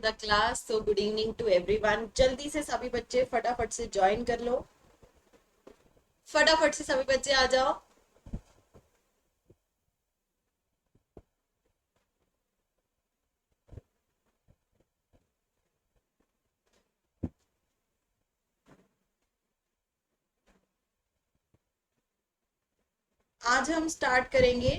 The class. So good evening to everyone. जल्दी से सभी बच्चे फटाफट से ज्वाइन कर लो, फटाफट से सभी बच्चे आ जाओ। आज हम स्टार्ट करेंगे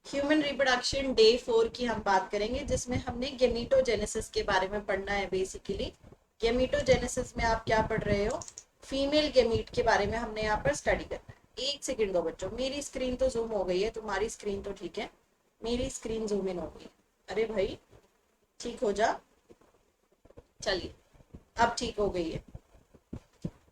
ह्यूमन रिप्रोडक्शन डे 4 की हम बात करेंगे, जिसमें हमने गेमीटोजेनेसिस के बारे में पढ़ना है। बेसिकली गेमीटोजेनेसिस में आप क्या पढ़ रहे हो, फीमेल गेमीट के बारे में हमने यहाँ पर स्टडी करना है। एक सेकंड दो बच्चों, मेरी स्क्रीन तो जूम हो गई है, तुम्हारी स्क्रीन तो ठीक है। मेरी स्क्रीन जूम इन हो गई है। अरे भाई ठीक हो जा, चलिए अब ठीक हो गई है।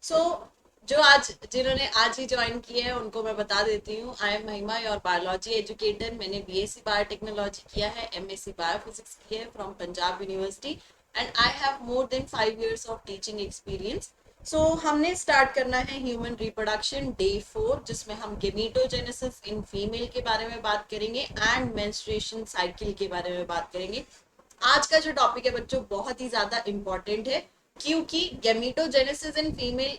सो जो आज जिन्होंने आज ही ज्वाइन किया है उनको मैं बता देती हूँ। I am Mahima, your biology educator. मैंने बीएससी बायोटेक्नोलॉजी किया है, एमएससी बायोफिजिक्स किया है from Punjab university, and I have more than 5 years of teaching experience. So हमने स्टार्ट करना है ह्यूमन रिप्रोडक्शन डे 4, जिसमें हम गेमीटोजेनेसिस इन फीमेल के बारे में बात करेंगे एंड मेंस्ट्रुएशन साइकिल के बारे में बात करेंगे। आज का जो टॉपिक है बच्चों बहुत ही ज्यादा इंपॉर्टेंट है, क्योंकि गेमीटोजेनेसिस इन फीमेल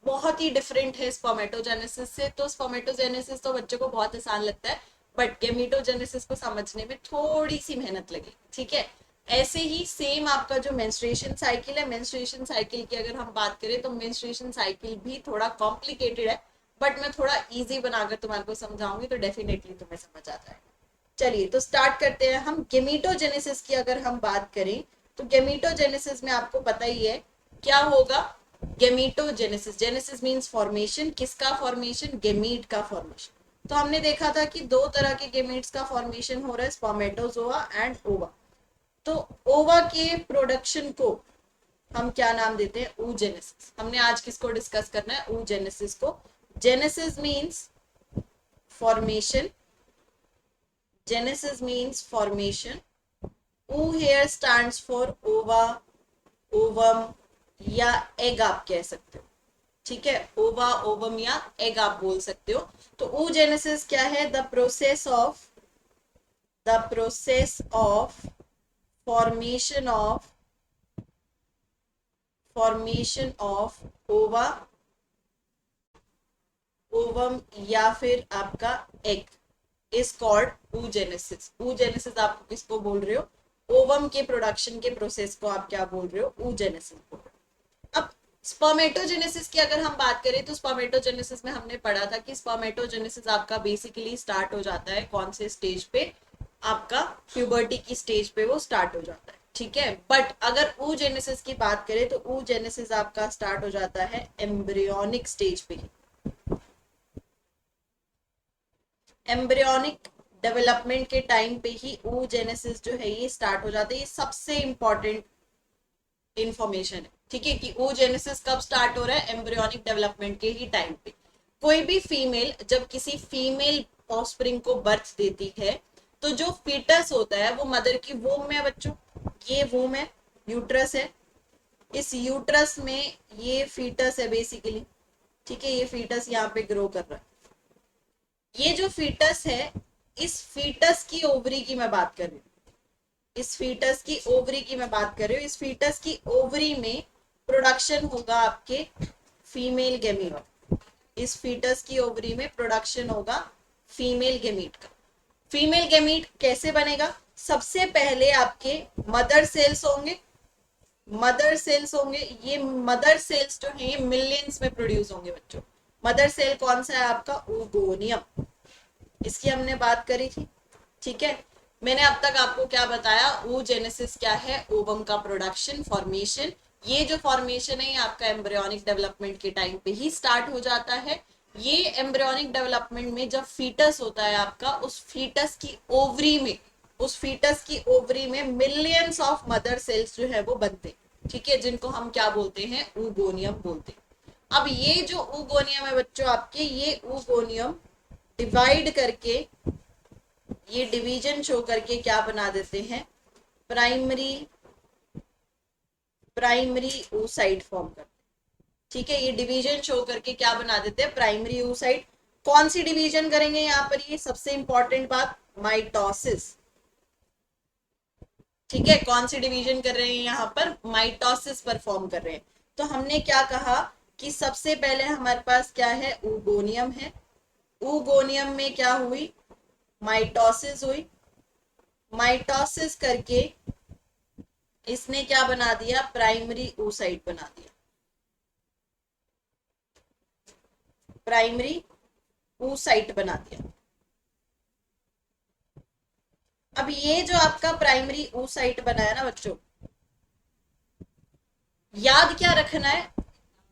बहुत ही डिफरेंट है स्पर्मेटोजेनेसिस से। तो स्पर्मेटोजेनेसिस तो बच्चों को बहुत आसान लगता है, बट गेमीटोजेनेसिस को समझने में थोड़ी सी मेहनत लगेगी, ठीक है। ऐसे ही सेम आपका जो मेंस्ट्रुएशन साइकिल है, मेंस्ट्रुएशन साइकिल की अगर हम बात करें तो मेंस्ट्रुएशन साइकिल भी थोड़ा कॉम्प्लिकेटेड है, बट मैं थोड़ा इजी बनाकर तुम्हारे को समझाऊंगी तो डेफिनेटली तुम्हें समझ आ जाएगा। चलिए तो स्टार्ट करते हैं। हम गेमीटोजेनेसिस की अगर हम बात करें तो गेमीटोजेनेसिस में आपको पता ही है क्या होगा। गेमीटोजेनेसिस, जेनेसिस मींस फॉर्मेशन। किसका फॉर्मेशन? गेमीट का फॉर्मेशन। तो हमने देखा था कि दो तरह के गेमीट्स का फॉर्मेशन हो रहा है, स्पर्मेटोजोआ एंड ओवा। तो ओवा के प्रोडक्शन को हम क्या नाम देते हैं? oogenesis। हमने आज किसको डिस्कस करना है? oogenesis को। Genesis means formation, genesis means formation। O here stands for ova, ovum या एग आप कह सकते हो, ठीक है। ओवा, ओवम या एग आप बोल सकते हो। तो oogenesis क्या है? The process of formation of ओवा, ओवम या फिर आपका egg is called oogenesis। oogenesis आप किसको बोल रहे हो? ओवम के प्रोडक्शन के प्रोसेस को आप क्या बोल रहे हो? oogenesis बोल रहे हो। अब स्पर्मेटोजेनेसिस की अगर हम बात करें तो स्पर्मेटोजेनेसिस में हमने पढ़ा था कि स्पर्मेटोजेनेसिस आपका बेसिकली स्टार्ट हो जाता है कौन से स्टेज पे? आपका प्यूबर्टी की स्टेज पे वो स्टार्ट हो जाता है, ठीक है। बट अगर oogenesis की बात करें तो oogenesis आपका स्टार्ट हो जाता है एम्ब्रियोनिक स्टेज पे ही। एम्ब्रियोनिक डेवलपमेंट के टाइम पे ही oogenesis जो है ये स्टार्ट हो जाता है। ये सबसे इंपॉर्टेंट इंफॉर्मेशन है, ठीक है, कि oogenesis कब स्टार्ट हो रहा है? एम्ब्रियोनिक डेवलपमेंट के ही टाइम पे। कोई भी फीमेल जब किसी फीमेल ऑफस्प्रिंग को बर्थ देती है तो जो फीटस होता है वो मदर की वूम में है बच्चों। ये वूम है, यूट्रस है। इस यूट्रस में ये फीटस है बेसिकली, ठीक है। ये फीटस यहाँ पे ग्रो कर रहा है। ये जो फीटस है, इस फीटस की ओवरी की मैं बात कर रही हूँ। इस फीटस की ओवरी की मैं बात कर रही हूँ। इस फीटस की ओवरी में प्रोडक्शन होगा आपके फीमेल गेमीट। इस फीटस की ओवरी में प्रोडक्शन होगा फीमेल गेमीट का। फीमेल गेमीट कैसे बनेगा? सबसे पहले आपके मदर सेल्स होंगे। मदर सेल्स होंगे, ये मदर सेल्स जो है ये मिलियंस में प्रोड्यूस होंगे बच्चों। मदर सेल कौन सा है आपका? oogonia। इसकी हमने बात करी थी, ठीक है। मैंने अब तक आपको क्या बताया? oogenesis क्या है? ओवम का प्रोडक्शन, फॉर्मेशन। ये जो फॉर्मेशन है ये आपका एम्ब्रियोनिक डेवलपमेंट के टाइम पे ही स्टार्ट हो जाता है। ये एम्ब्रियोनिक डेवलपमेंट में जब फीटस होता है आपका, उस फीटस की ओवरी में, उस फीटस की ओवरी में मिलियंस ऑफ मदर सेल्स जो है वो बनते, ठीक है, जिनको हम क्या बोलते हैं? oogonia बोलते हैं। अब ये जो oogonia है बच्चों आपके, ये oogonia डिवाइड करके, ये डिवीजन शो करके क्या बना देते हैं? प्राइमरी प्राइमरी oocyte फॉर्म करते हैं, ठीक है। ये डिवीजन शो करके क्या बना देते हैं? Primary oocyte। कौन सी डिवीजन करेंगे यहाँ पर? ये सबसे इंपॉर्टेंट बात, माइटोसिस। ठीक है, कौन सी डिवीजन कर रहे हैं यहाँ पर, माइटोसिस परफॉर्म कर रहे हैं। तो हमने क्या कहा कि सबसे पहले हमारे पास क्या है, ऊगोनियम है। ऊगोनियम में क्या हुई, माइटोसिस हुई। माइटोसिस करके इसने क्या बना दिया, प्राइमरी oocyte बना दिया। प्राइमरी oocyte बना दिया। अब ये जो आपका प्राइमरी oocyte बना है ना बच्चों, याद क्या रखना है,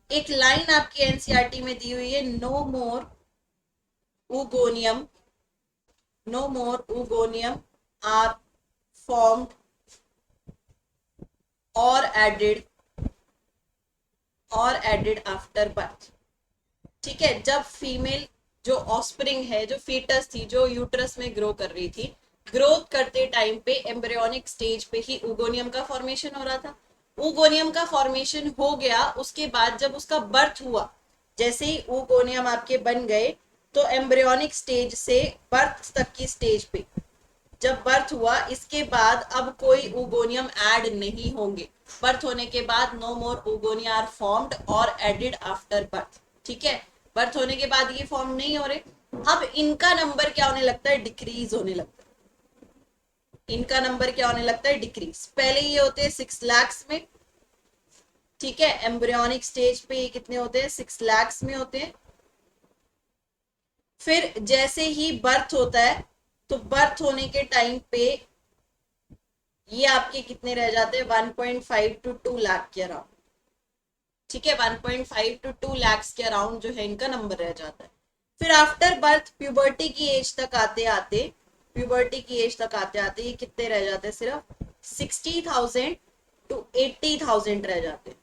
एक लाइन आपकी एनसीईआरटी में दी हुई है, no more ugonium, no more ugonium are formed or added after birth। ठीक है, जब फीमेल जो ऑस्प्रिंग है, जो फीटस थी, जो यूट्रस में ग्रो कर रही थी, ग्रोथ करते टाइम पे एम्ब्रियोनिक स्टेज पे ही ऊगोनियम का फॉर्मेशन हो रहा था। ऊगोनियम का फॉर्मेशन हो गया, उसके बाद जब उसका बर्थ हुआ, जैसे ही ऊगोनियम आपके बन गए, तो एम्ब्रियोनिक स्टेज से बर्थ तक की स्टेज पे जब बर्थ हुआ, इसके बाद अब कोई ऊगोनियम ऐड नहीं होंगे। बर्थ होने के बाद no more oogonia are formed और एडेड आफ्टर बर्थ। ठीक है, बर्थ होने के बाद ये फॉर्म नहीं हो रहे। अब इनका नंबर क्या होने लगता है, डिक्रीज होने लगता है। इनका नंबर क्या होने लगता है, डिक्रीज। पहले ये होते हैं 6 lakhs में। ठीक है, एम्ब्रियोनिक स्टेज पे ये कितने होते हैं, 6 lakhs में होते हैं। फिर जैसे ही बर्थ होता है, तो बर्थ होने के टाइम पे ये आपके कितने रह जाते हैं, 1.5 to 2 लाख के अराउंड। ठीक है, 1.5 to 2 lakhs के अराउंड जो है इनका नंबर रह जाता है। फिर आफ्टर बर्थ प्यूबर्टी की एज तक आते आते, प्यूबर्टी की एज तक आते आते ये कितने रह जाते हैं, सिर्फ 60,000 to 80,000 रह जाते हैं।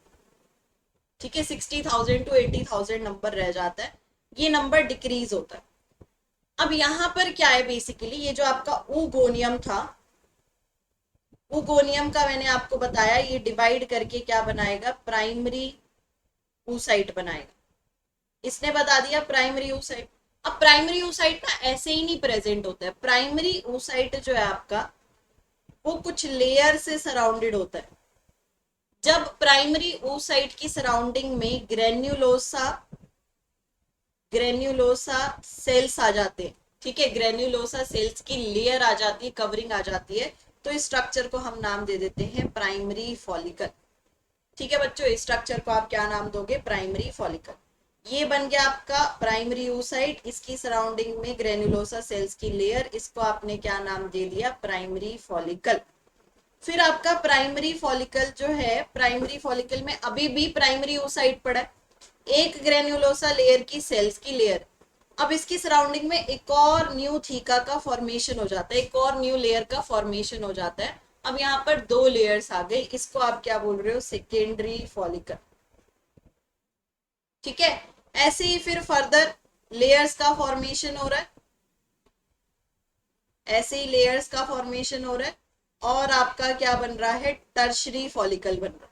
ठीक है, 60,000 to 80,000 नंबर रह जाता है, ये नंबर डिक्रीज होता है। अब यहां पर क्या है, बेसिकली ये जो आपका ऊगोनियम था, ऊगोनियम का मैंने आपको बताया, ये डिवाइड करके क्या बनाएगा, प्राइमरी oocyte बनाएगा। इसने बता दिया प्राइमरी oocyte। अब प्राइमरी oocyte ना ऐसे ही नहीं प्रेजेंट होता है। प्राइमरी oocyte जो है आपका, वो कुछ लेयर से सराउंडेड होता है। जब प्राइमरी oocyte की सराउंडिंग में ग्रेन्युलोसा ग्रेन्युलोसा सेल्स आ जाते हैं। ठीक है, ग्रेन्युलोसा सेल्स की लेयर आ जाती है, कवरिंग आ जाती है, तो इस स्ट्रक्चर को हम नाम दे देते हैं प्राइमरी फॉलिकल। ठीक है बच्चों, इस स्ट्रक्चर को आप क्या नाम दोगे, प्राइमरी फॉलिकल। ये बन गया आपका प्राइमरी oocyte, इसकी सराउंडिंग में ग्रेन्युलोसा सेल्स की लेयर, इसको आपने क्या नाम दे दिया, प्राइमरी फॉलिकल। फिर आपका प्राइमरी फॉलिकल जो है, प्राइमरी फॉलिकल में अभी भी प्राइमरी oocyte पड़ा है, एक ग्रेन्युलोसा लेयर की सेल्स की लेयर। अब इसकी सराउंडिंग में एक और न्यू थीका का फॉर्मेशन हो जाता है, एक और न्यू लेयर का फॉर्मेशन हो जाता है। अब यहाँ पर 2 लेयर्स आ गई, इसको आप क्या बोल रहे हो, सेकेंडरी फॉलिकल। ठीक है, ऐसे ही फिर फर्दर लेयर्स का फॉर्मेशन हो रहा है, ऐसे ही लेयर्स का फॉर्मेशन हो रहा है, और आपका क्या बन रहा है, टर्शरी फॉलिकल बन रहा है।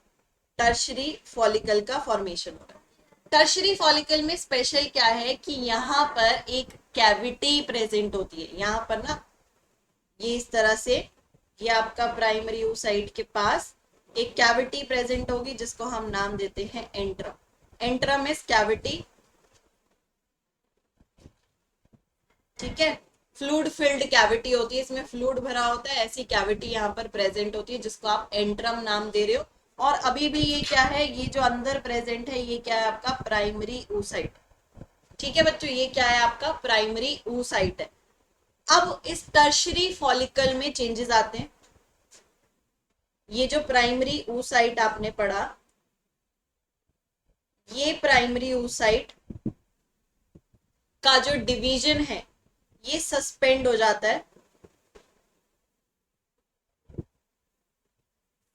टर्शरी फॉलिकल का फॉर्मेशन हो रहा है। टर्शरी फॉलिकल में स्पेशल क्या है कि यहाँ पर एक कैविटी प्रेजेंट होती है। यहाँ पर ना ये इस तरह से, ये आपका प्राइमरी oocyte के पास एक कैविटी प्रेजेंट होगी, जिसको हम नाम देते हैं एंट्रम। Antrum is cavity. ठीक है, फ्लूड फिल्ड कैविटी होती है, इसमें फ्लूड भरा होता है, ऐसी कैविटी यहाँ पर प्रेजेंट होती है, जिसको आप एंट्रम नाम दे रहे हो। और अभी भी ये क्या है, ये जो अंदर प्रेजेंट है, ये क्या है आपका, प्राइमरी oocyte। ठीक है बच्चों, ये क्या है आपका, प्राइमरी oocyte है। अब इस टर्शरी फॉलिकल में चेंजेस आते हैं। ये जो प्राइमरी oocyte आपने पढ़ा, ये प्राइमरी oocyte का जो डिवीजन है, ये सस्पेंड हो जाता है।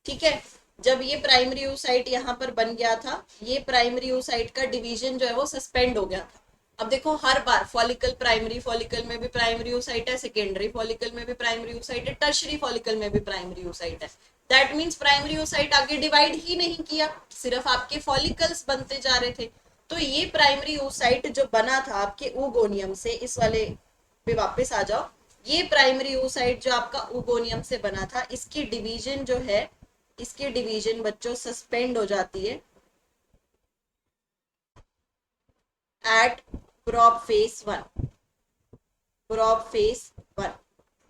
ठीक है, जब ये प्राइमरी oocyte यहाँ पर बन गया था, ये प्राइमरी oocyte का डिवीजन जो है वो सस्पेंड हो गया था। अब देखो, हर बार फॉलिकल, प्राइमरी फॉलिकल में भी प्राइमरी oocyte है, सेकेंडरी फॉलिकल में भी प्राइमरी oocyte है, टर्शरी फॉलिकल में भी प्राइमरी oocyte है। दैट मीन्स प्राइमरी oocyte आगे डिवाइड ही नहीं किया, सिर्फ आपके फॉलिकल्स बनते जा रहे थे। तो ये प्राइमरी oocyte जो बना था आपके ऊगोनियम से, इस वाले पे वापस आ जाओ, ये प्राइमरी oocyte जो आपका oogoनियम से बना था, इसकी डिवीजन जो है, इसकी डिवीजन बच्चों सस्पेंड हो जाती है एट प्रोपफेज 1। प्रोपफेज 1,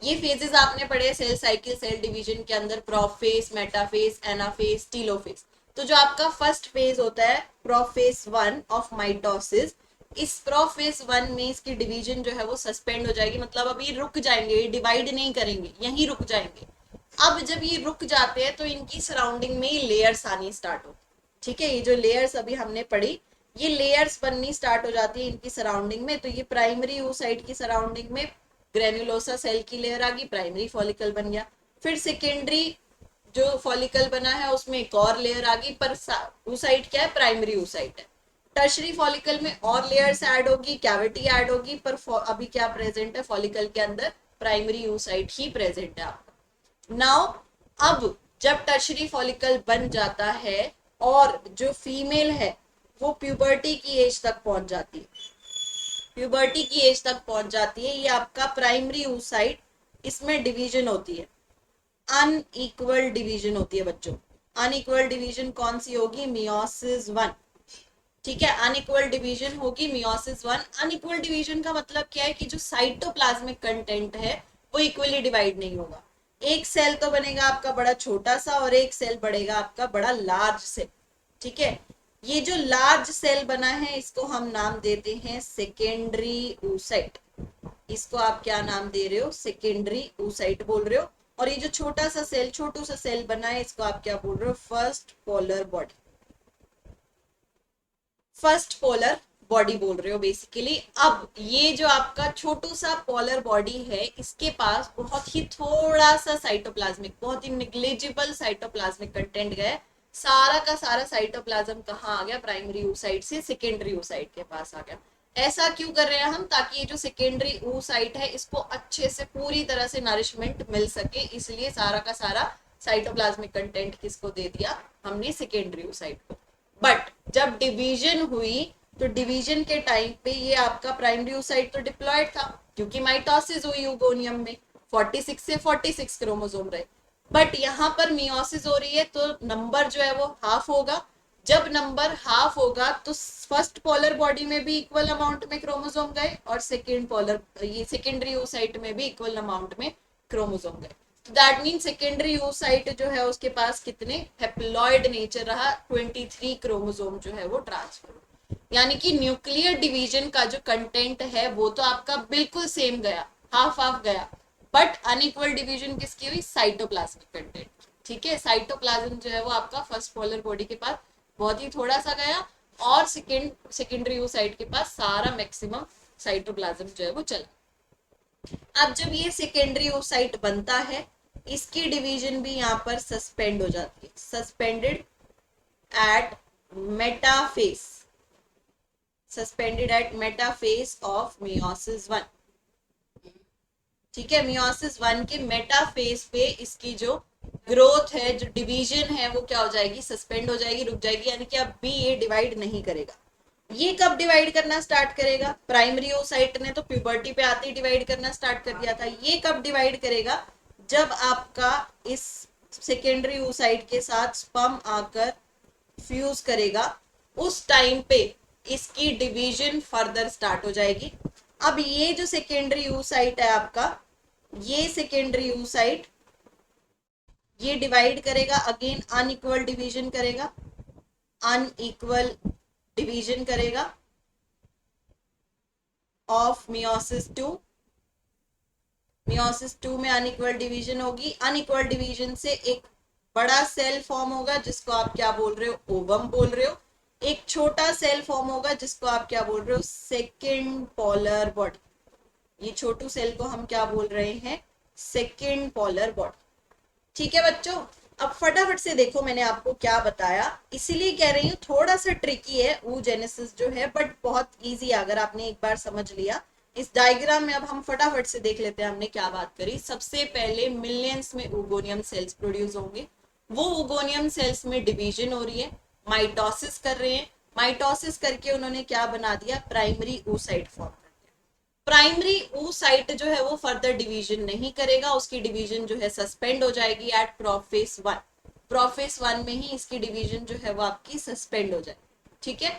ये फेजेस आपने पढ़े सेल साइकिल, सेल डिवीजन के अंदर, प्रोफेज, मेटाफेज, एनाफेज, टीलोफेज। तो जो आपका फर्स्ट फेज होता है प्रोफेज 1 ऑफ माइटोसिस, इस प्रोफेज 1 में इसकी डिवीजन जो है वो सस्पेंड हो जाएगी, मतलब अब ये रुक जाएंगे, ये डिवाइड नहीं करेंगे, यहीं रुक जाएंगे। अब जब ये रुक जाते हैं तो इनकी सराउंडिंग में लेयर्स आनी स्टार्ट होती, ठीक है, ये जो लेयर्स अभी हमने पढ़ी, ये लेयर्स बननी स्टार्ट हो जाती है इनकी सराउंडिंग में। तो ये प्राइमरी oocyte की सराउंडिंग में ग्रेन्युलोसा सेल की लेयर आ गई, प्राइमरी फॉलिकल बन गया। फिर सेकेंडरी जो फॉलिकल बना है उसमें एक और लेयर आ गई, पर oocyte क्या है, प्राइमरी oocyte है। टर्शरी फॉलिकल में और लेयर्स ऐड होगी, कैविटी ऐड होगी, पर अभी क्या प्रेजेंट है फॉलिकल के अंदर, प्राइमरी oocyte ही प्रेजेंट है आपका। नाउ अब जब टर्शरी फॉलिकल बन जाता है और जो फीमेल है वो प्यूबर्टी की एज तक पहुंच जाती है, प्यूबर्टी की एज तक पहुंच जाती है, ये आपका प्राइमरी oocyte, इसमें डिवीजन होती है, अनइक्वल डिवीजन होती है बच्चों। अनइक्वल डिवीजन कौन सी होगी, मियोसिस 1, ठीक है, अनइक्वल डिवीजन होगी मियोसिस 1। अनइक्वल डिवीजन का मतलब क्या है कि जो साइटोप्लाज्मिक कंटेंट है वो इक्वली डिवाइड नहीं होगा, एक सेल तो बनेगा आपका बड़ा छोटा सा और एक सेल बढ़ेगा आपका बड़ा लार्ज सेल, ठीक है। ये जो लार्ज सेल बना है इसको हम नाम देते हैं सेकेंडरी oocyte, इसको आप क्या नाम दे रहे हो, सेकेंडरी oocyte बोल रहे हो। और ये जो छोटा सा सेल, छोटू सा सेल बना है, इसको आप क्या बोल रहे हो, first polar body, first polar body बोल रहे हो बेसिकली। अब ये जो आपका छोटू सा पोलर बॉडी है, इसके पास बहुत ही थोड़ा सा साइटोप्लाज्मिक, बहुत ही निग्लिजिबल साइटोप्लाज्मिक कंटेंट गया, सारा का सारा साइटोप्लाज्म कहाँ आ गया, प्राइमरी oocyte से सेकेंडरी oocyte के पास आ गया। ऐसा क्यों कर रहे हैं हम, ताकि ये जो सेकेंडरी oocyte है इसको अच्छे से पूरी तरह से नरिशमेंट मिल सके, इसलिए सारा का सारा साइटोप्लाज्मिक कंटेंट किसको दे दिया हमने, सेकेंडरी oocyte को। बट जब डिवीजन हुई तो डिवीजन के टाइम पे ये आपका प्राइमरी oocyte तो डिप्लॉयड था, क्योंकि माइटोसिस हुई oogoनियम में, 46 से 46 क्रोमोसोम रहे। बट यहाँ पर मियोसिस हो रही है तो नंबर जो है वो हाफ होगा। जब नंबर हाफ होगा तो फर्स्ट पोलर बॉडी में भी इक्वल अमाउंट में क्रोमोसोम गए और सेकेंड पोलर, ये सेकेंडरी oocyte में भी इक्वल अमाउंट में क्रोमोसोम गए। तो दैट मीन सेकेंडरी oocyte जो है उसके पास कितने, हेप्लॉइड नेचर रहा, 23 क्रोमोसोम जो है वो ट्रांसफर, यानी कि न्यूक्लियर डिवीजन का जो कंटेंट है वो तो आपका बिल्कुल सेम गया, हाफ हाफ गया, बट अनइक्वल डिवीजन किसकी हुई, साइटोप्लाज्मिक कंटेंट, ठीक है। साइटोप्लाज्म जो है वो आपका फर्स्ट पोलर बॉडी के पास बहुत ही थोड़ा सा गया और सेकेंडरी oocyte के पास सारा मैक्सिमम साइटोप्लाज्म जो है वो चला। अब जब ये सेकेंडरी oocyte बनता है, इसकी डिवीजन भी यहाँ पर सस्पेंड हो जाती है, suspended at metaphase, suspended at metaphase of meiosis 1, ठीक है। मियोसिस 1 के मेटाफेज पे इसकी जो ग्रोथ है, जो डिवीजन है वो क्या हो जाएगी, सस्पेंड हो जाएगी, रुक जाएगी, यानी कि अब भी ये डिवाइड नहीं करेगा। ये कब डिवाइड करना स्टार्ट करेगा, प्राइमरी oocyte ने तो प्यूबर्टी पे आते ही डिवाइड करना स्टार्ट कर दिया था, ये कब डिवाइड करेगा, जब आपका इस सेकेंडरी oocyte के साथ स्पर्म आकर फ्यूज करेगा, उस टाइम पे इसकी डिवीजन फर्दर स्टार्ट हो जाएगी। अब ये जो सेकेंडरी oocyte है आपका, ये सेकेंडरी oocyte ये डिवाइड करेगा, अगेन अनइक्वल डिवीजन करेगा, अनइक्वल डिवीजन करेगा ऑफ मियोसिस 2, मियोसिस 2 में अनइक्वल डिवीजन होगी, अनइक्वल डिवीजन से एक बड़ा सेल फॉर्म होगा जिसको आप क्या बोल रहे हो, ओवम बोल रहे हो, एक छोटा सेल फॉर्म होगा जिसको आप क्या बोल रहे हो, सेकेंड पोलर बॉडी, ये छोटू सेल को हम क्या बोल रहे हैं, सेकेंड पोलर बॉडी, ठीक है बच्चों। अब फटाफट से देखो मैंने आपको क्या बताया, इसीलिए कह रही हूँ थोड़ा सा ट्रिकी है oogenesis जो है, बट बहुत इजी है अगर आपने एक बार समझ लिया। इस डायग्राम में अब हम फटाफट से देख लेते हैं हमने क्या बात करी। सबसे पहले मिलियंस में oogoनियम सेल्स प्रोड्यूस होंगे, वो oogoनियम सेल्स में डिवीजन हो रही है, माइटोसिस कर रहे हैं, माइटोसिस करके उन्होंने क्या बना दिया, प्राइमरी oocyte फॉर्म कर दिया। प्राइमरी oocyte जो है वो फर्दर डिवीजन नहीं करेगा, उसकी डिवीजन जो है सस्पेंड हो जाएगी एट प्रोफेस 1। प्रोफेस 1 में ही इसकी डिवीजन जो है वो आपकी सस्पेंड हो जाएगी। ठीक है,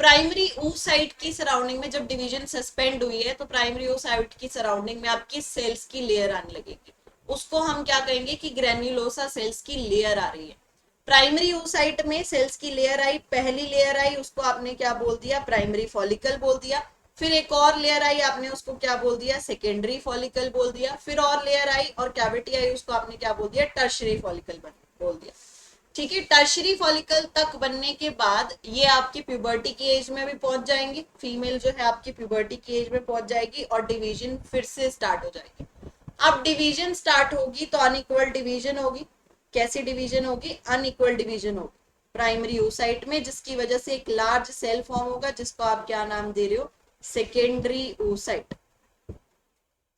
प्राइमरी oocyte की सराउंडिंग में जब डिवीजन सस्पेंड हुई है तो प्राइमरी oocyte की सराउंडिंग में आपकी सेल्स की लेयर आने लगेगी, उसको हम क्या कहेंगे कि ग्रेन्युलोसा सेल्स की लेयर आ रही है। प्राइमरी oocyte में सेल्स की लेयर आई, पहली लेयर आई उसको आपने क्या बोल दिया, प्राइमरी फॉलिकल बोल दिया। फिर एक और लेयर आई, आपने उसको क्या बोल दिया, सेकेंडरी फॉलिकल बोल दिया। फिर और लेयर आई और कैविटी आई, उसको आपने क्या बोल दिया, टर्शरी फॉलिकल बोल दिया। ठीक है, टर्शरी फॉलिकल तक बनने के बाद ये आपकी प्यूबर्टी की एज में भी पहुंच जाएंगे, फीमेल जो है आपकी प्यूबर्टी की एज में पहुंच जाएगी और डिवीजन फिर से स्टार्ट हो जाएगी। अब डिवीजन स्टार्ट होगी तो अनइक्वल डिवीजन होगी। कैसी डिवीजन होगी, अनइक्वल डिवीजन होगी प्राइमरी oocyte में, जिसकी वजह से एक लार्ज सेल फॉर्म होगा जिसको आप क्या नाम दे रहे हो, सेकेंडरी oocyte।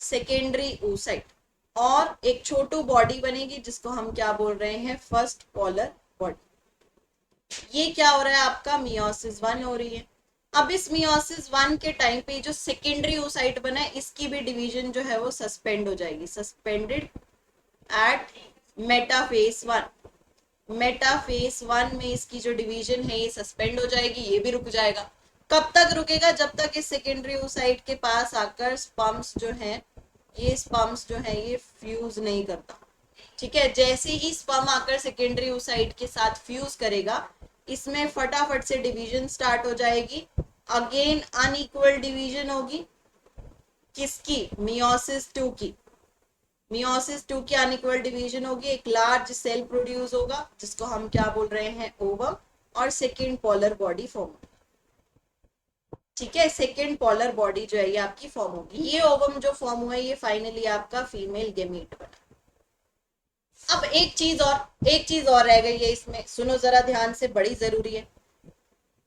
सेकेंडरी oocyte और एक छोटू बॉडी बनेगी जिसको हम क्या बोल रहे हैं, फर्स्ट पोलर बॉडी। ये क्या हो रहा है आपका, मियोसिस 1 हो रही है। अब इस मियोसिस 1 के टाइम पे जो सेकेंडरी oocyte बना है इसकी भी डिवीजन जो है वो सस्पेंड हो जाएगी, सस्पेंडेड एट मेटाफेस 1। मेटाफेस 1 में इसकी जो डिवीजन है ये सस्पेंड हो जाएगी, ये भी रुक जाएगा। कब तक रुकेगा, जब तक इस सेकेंडरी oocyte के पास आकर स्पर्म्स जो है, ये स्पर्म्स जो है ये फ्यूज नहीं करता। ठीक है, जैसे ही स्पर्म आकर सेकेंडरी oocyte के साथ फ्यूज करेगा, इसमें फटाफट से डिवीजन स्टार्ट हो जाएगी। अगेन अनइक्वल डिवीजन होगी, किसकी, मियोसिस 2 की। मियोसिस 2 की अनइक्वल डिवीजन होगी, एक लार्ज सेल प्रोड्यूस होगा जिसको हम क्या बोल रहे हैं, ओवम, और सेकेंड पोलर बॉडी फॉर्म। ठीक है, सेकेंड पोलर बॉडी जो है ये आपकी फॉर्म होगी। ये ओवम जो फॉर्म हुआ है ये फाइनली आपका फीमेल गेमीट बना। अब एक चीज और रह गई है इसमें, सुनो जरा ध्यान से, बड़ी जरूरी है।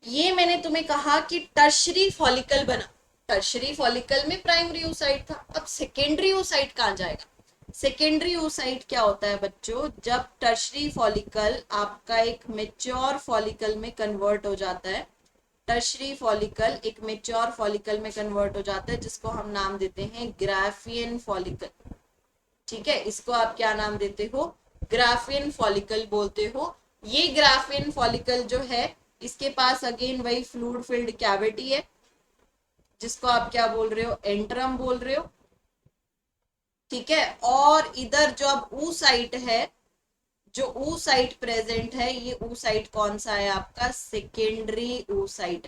ये मैंने तुम्हें कहा कि टर्शरी फॉलिकल बना, टर्शरी फॉलिकल में प्राइमरी oocyte था, अब सेकेंडरी oocyte कहाँ जाएगा। सेकेंडरी oocyte क्या होता है बच्चों, जब टर्शरी फॉलिकल आपका एक मेच्योर फॉलिकल में कन्वर्ट हो जाता है, टर्शरी फॉलिकल एक मेच्योर फॉलिकल में कन्वर्ट हो जाता है जिसको हम नाम देते हैं ग्राफियन फॉलिकल। ठीक है, इसको आप क्या नाम देते हो, ग्राफियन फॉलिकल बोलते हो। ये ग्राफियन फॉलिकल जो है इसके पास अगेन वही फ्लूइड फिल्ड कैविटी है जिसको आप क्या बोल रहे हो, एंट्रम बोल रहे हो। ठीक है, और इधर जो अब oocyte है, जो oocyte प्रेजेंट है, ये oocyte कौन सा है आपका, सेकेंडरी oocyte।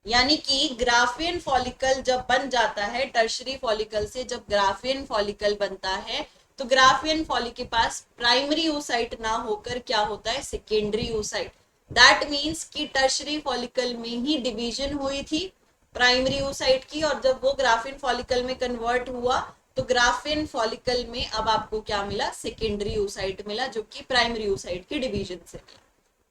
यानी कि ग्राफियन फॉलिकल जब बन जाता है, टर्शरी फॉलिकल से जब ग्राफियन फॉलिकल बनता है तो ग्राफियन फॉलिकल के पास प्राइमरी oocyte ना होकर क्या होता है, सेकेंडरी oocyte। दैट मीन्स कि टर्शरी फॉलिकल में ही डिवीजन हुई थी प्राइमरी oocyte की, और जब वो ग्राफियन फॉलिकल में कन्वर्ट हुआ तो ग्राफियन फॉलिकल में अब आपको क्या मिला, सेकेंडरी oocyte मिला, जो कि प्राइमरी oocyte की डिवीजन से मिला।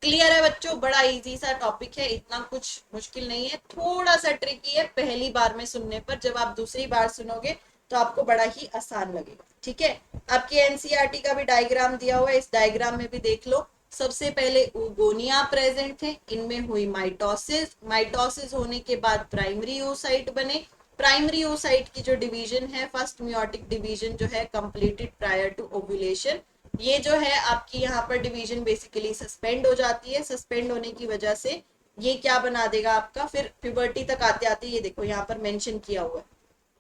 क्लियर है बच्चों, बड़ा इजी सा टॉपिक है, इतना कुछ मुश्किल नहीं है, थोड़ा सा ट्रिकी है पहली बार में सुनने पर, जब आप दूसरी बार सुनोगे तो आपको बड़ा ही आसान लगेगा। ठीक है, आपके एनसीईआरटी का भी डायग्राम दिया हुआ है, इस डायग्राम में भी देख लो। सबसे पहले oogonia प्रेजेंट थे, इनमें हुई माइटोसिस, माइटोसिस होने के बाद प्राइमरी oocyte बने। प्राइमरी oocyte की जो डिवीजन है, फर्स्ट मियोटिक डिवीजन जो है कंप्लीटेड प्रायर टू ओव्यूलेशन। ये जो है आपकी यहाँ पर डिवीजन बेसिकली सस्पेंड हो जाती है, सस्पेंड होने की वजह से ये क्या बना देगा आपका, फिर प्यूबर्टी तक आते आते ये देखो यहाँ पर मेंशन किया हुआ है,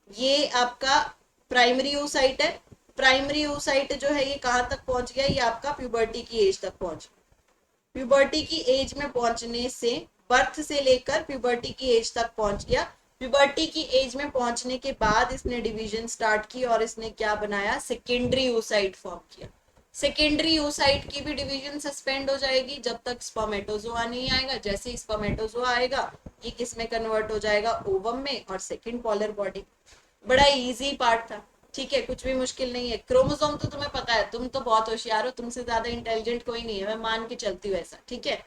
ये आपका प्राइमरी oocyte है। प्राइमरी oocyte जो है ये कहाँ तक पहुंच गया, ये आपका प्यूबर्टी की एज तक पहुंच, प्यूबर्टी की एज में पहुंचने से, बर्थ से लेकर प्यूबर्टी की एज तक पहुंच गया। प्यूबर्टी की एज में पहुंचने के बाद इसने डिवीजन स्टार्ट की और इसने क्या बनाया, सेकेंडरी oocyte फॉर्म किया। सेकेंडरी oocyte की भी डिवीजन सस्पेंड हो जाएगी जब तक स्पर्मेटोजोआ नहीं आएगा। जैसे ही स्पर्मेटोजोआ आएगा ये किस में कन्वर्ट हो जाएगा, ओवम में, और सेकेंड पोलर बॉडी। बड़ा इजी पार्ट था, ठीक है, कुछ भी मुश्किल नहीं है। क्रोमोसोम तो तुम्हें पता है, तुम तो बहुत होशियार हो, तुमसे ज्यादा इंटेलिजेंट कोई नहीं है, मैं मान के चलती हूँ ऐसा। ठीक है,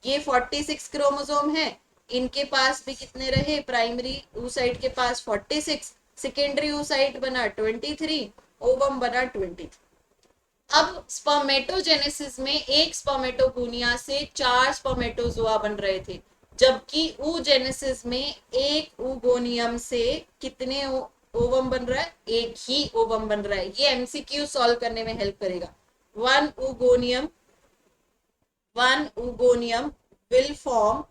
ये 46 क्रोमोसोम है, इनके पास भी कितने रहे, प्राइमरी oocyte के पास 46, सेकेंडरी oocyte बना 23, ओवम बना 23। अब स्पर्मेटोजेनेसिस में एक स्पर्मेटोगोनिया से 4 स्पर्मेटोजोआ बन रहे थे। जबकि oogenesis में एक oogoनियम से कितने ओवम बन रहा है, एक ही ओवम बन रहा है। ये एमसीक्यू सॉल्व करने में हेल्प करेगा। One oogonium will form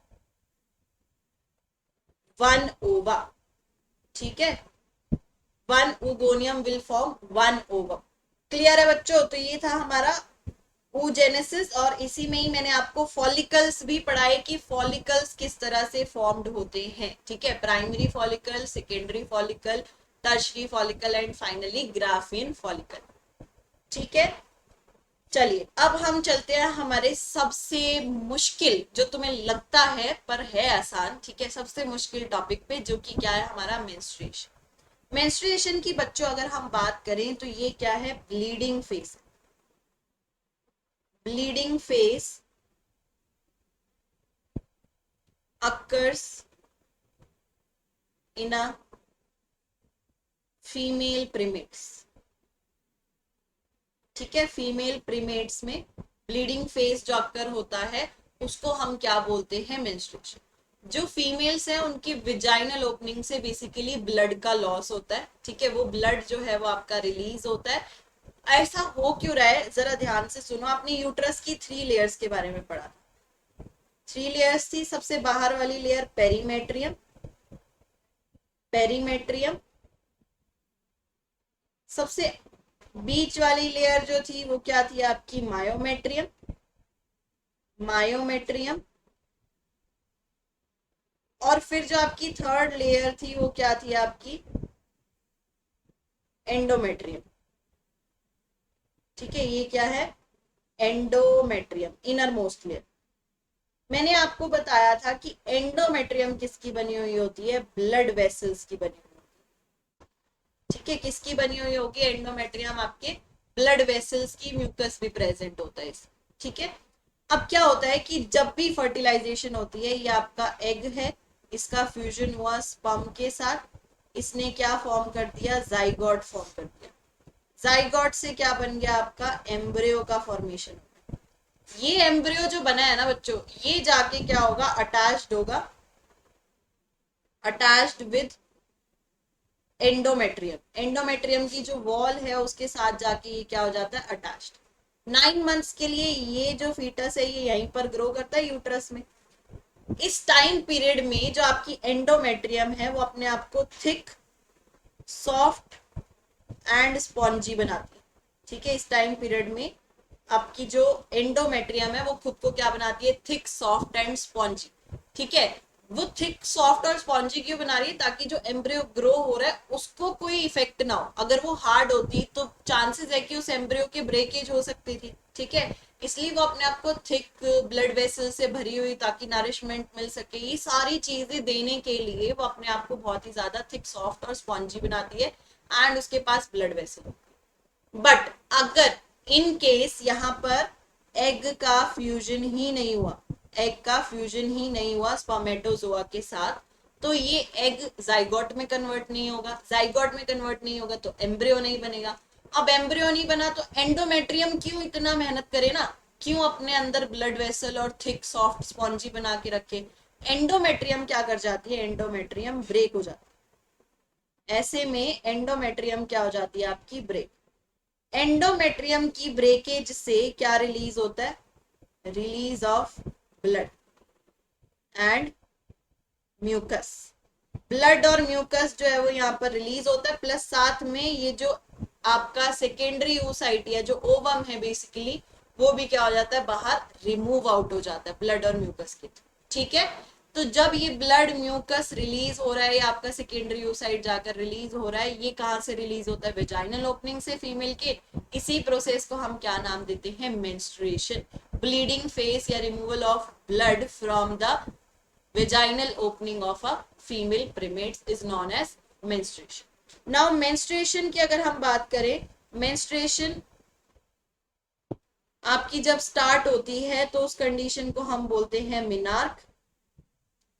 one ova, ठीक है, one oogonium will form one ovum. Clear है बच्चों? तो ये था हमारा oogenesis, और इसी में ही मैंने आपको फॉलिकल्स भी पढ़ाए कि फॉलिकल्स किस तरह से फॉर्म्ड होते हैं, ठीक है, primary follicle, secondary follicle, tertiary follicle and finally Graafian follicle, ठीक है। चलिए अब हम चलते हैं हमारे सबसे मुश्किल, जो तुम्हें लगता है पर है आसान, ठीक है, सबसे मुश्किल टॉपिक पे, जो कि क्या है हमारा मेंस्ट्रुएशन। मेंस्ट्रुएशन की बच्चों अगर हम बात करें तो ये क्या है, bleeding phase. Bleeding phase occurs in a female primates, ठीक है, फीमेल प्रीमेट्स में ब्लीडिंग फेज जो अक्कर होता है उसको हम क्या बोलते हैं, मेंस्ट्रुएशन। जो फीमेल्स हैं उनकी विजाइनल ओपनिंग से बेसिकली ब्लड का लॉस होता है, ठीक है, वो ब्लड जो है वो आपका रिलीज होता है। ऐसा हो क्यों रहा है, जरा ध्यान से सुनो। आपने यूट्रस की 3 लेयर्स के बारे में पढ़ा। 3 लेयर्स थी। सबसे बाहर वाली लेयर पेरीमेट्रियम, पेरीमेट्रियम। सबसे बीच वाली लेयर जो थी वो क्या थी आपकी, मायोमेट्रियम, मायोमेट्रियम। और फिर जो आपकी थर्ड लेयर थी वो क्या थी आपकी, एंडोमेट्रियम, ठीक है, ये क्या है, एंडोमेट्रियम, इनर मोस्ट लेयर। मैंने आपको बताया था कि एंडोमेट्रियम किसकी बनी हुई होती है, ब्लड वेसल्स की बनी हुई, ठीक है, किसकी बनी हुई होगी एंडोमेट्रियम, आपके ब्लड वेसल्स की, म्यूकस भी प्रेजेंट होता है, ठीक है। अब क्या होता है कि जब भी फर्टिलाइजेशन होती है, ये आपका एग है, इसका फ्यूजन हुआ स्पर्म के साथ, इसने क्या फॉर्म कर दिया, जाइगोट फॉर्म कर दिया। जाइगोट से क्या बन गया आपका, एम्ब्रियो का फॉर्मेशन। ये एम्ब्रियो जो बना है ना बच्चों, ये जाके क्या होगा, अटैच्ड होगा, अटैच्ड विद एंडोमेट्रियम। एंडोमेट्रियम की जो वॉल है उसके साथ जाके ये क्या हो जाता है, अटैच्ड। 9 मंथ्स के लिए ये जो फीटस है ये यहीं पर ग्रो करता है यूट्रस में। इस टाइम पीरियड में जो आपकी एंडोमेट्रियम है वो अपने आप को थिक, सॉफ्ट एंड स्पॉन्जी बनाती है, ठीक है। इस टाइम पीरियड में आपकी जो एंडोमेट्रियम है वो खुद को क्या बनाती है, थिक, सॉफ्ट एंड स्पॉन्जी, ठीक है। वो थिक, सॉफ्ट और स्पॉन्जी क्यों बना रही है, ताकि जो एम्ब्रियो ग्रो हो रहा है उसको कोई इफेक्ट ना हो। अगर वो हार्ड होती तो चांसेस है कि उस एम्ब्रियो की ब्रेकेज हो सकती थी, ठीक है। इसलिए वो अपने आप को थिक ब्लड वेसल से भरी हुई, ताकि नरिशमेंट मिल सके, ये सारी चीजें देने के लिए वो अपने आप को बहुत ही ज्यादा थिक, सॉफ्ट और स्पॉन्जी बनाती है, एंड उसके पास ब्लड वेसल। बट अगर इन केस यहाँ पर एग का फ्यूजन ही नहीं हुआ, एग का फ्यूजन ही नहीं हुआ स्पर्मेटोजोआ के साथ, तो ये एग जाइगोट में कन्वर्ट नहीं होगा। जाइगोट में कन्वर्ट नहीं होगा तो एम्ब्रियो नहीं बनेगा। अब एम्ब्रियो नहीं बना तो एंडोमेट्रियम क्यों इतना मेहनत करे ना, क्यों अपने अंदर ब्लड वेसल और थिक, सॉफ्ट, स्पॉन्जी बना के रखे। एंडोमेट्रियम क्या कर जाती है, एंडोमेट्रियम ब्रेक हो जाती है। ऐसे में एंडोमेट्रियम क्या हो जाती है आपकी, ब्रेक। एंडोमेट्रियम की ब्रेकेज से क्या रिलीज होता है, release of blood and mucus. Blood और म्यूकस जो है वो यहाँ पर रिलीज होता है, प्लस साथ में ये जो आपका सेकेंडरी oocyte है, जो ओवम है बेसिकली, वो भी क्या हो जाता है, बाहर रिमूव आउट हो जाता है ब्लड और म्यूकस के, ठीक है। तो जब ये ब्लड म्यूकस रिलीज हो रहा है, ये आपका सेकेंडरी oocyte जाकर रिलीज हो रहा है, ये कहाँ से रिलीज होता है, वेजाइनल ओपनिंग से फीमेल के। इसी प्रोसेस को हम क्या नाम देते हैं, मेंस्ट्रुएशन। ब्लीडिंग फेस या removal of blood from the vaginal opening of a female primates is known as menstruation. Now menstruation की अगर हम बात करें, menstruation आपकी जब स्टार्ट होती है तो उस कंडीशन को हम बोलते हैं मिनार्क,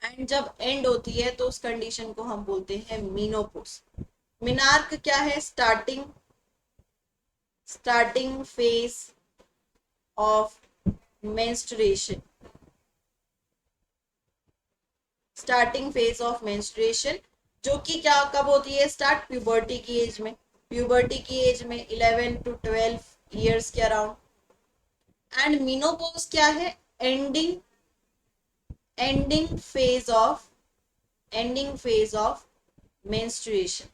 एंड जब एंड होती है तो उस कंडीशन को हम बोलते हैं मीनोपोज। मिनार्क क्या है, starting, starting phase of menstruation, starting phase of menstruation, जो कि क्या कब होती है स्टार्ट, प्यूबर्टी की एज में, प्यूबर्टी की एज में 11 to 12 ईयर्स के अराउंड। एंड मीनोपॉज क्या है, ending ending phase of ending phase of menstruation.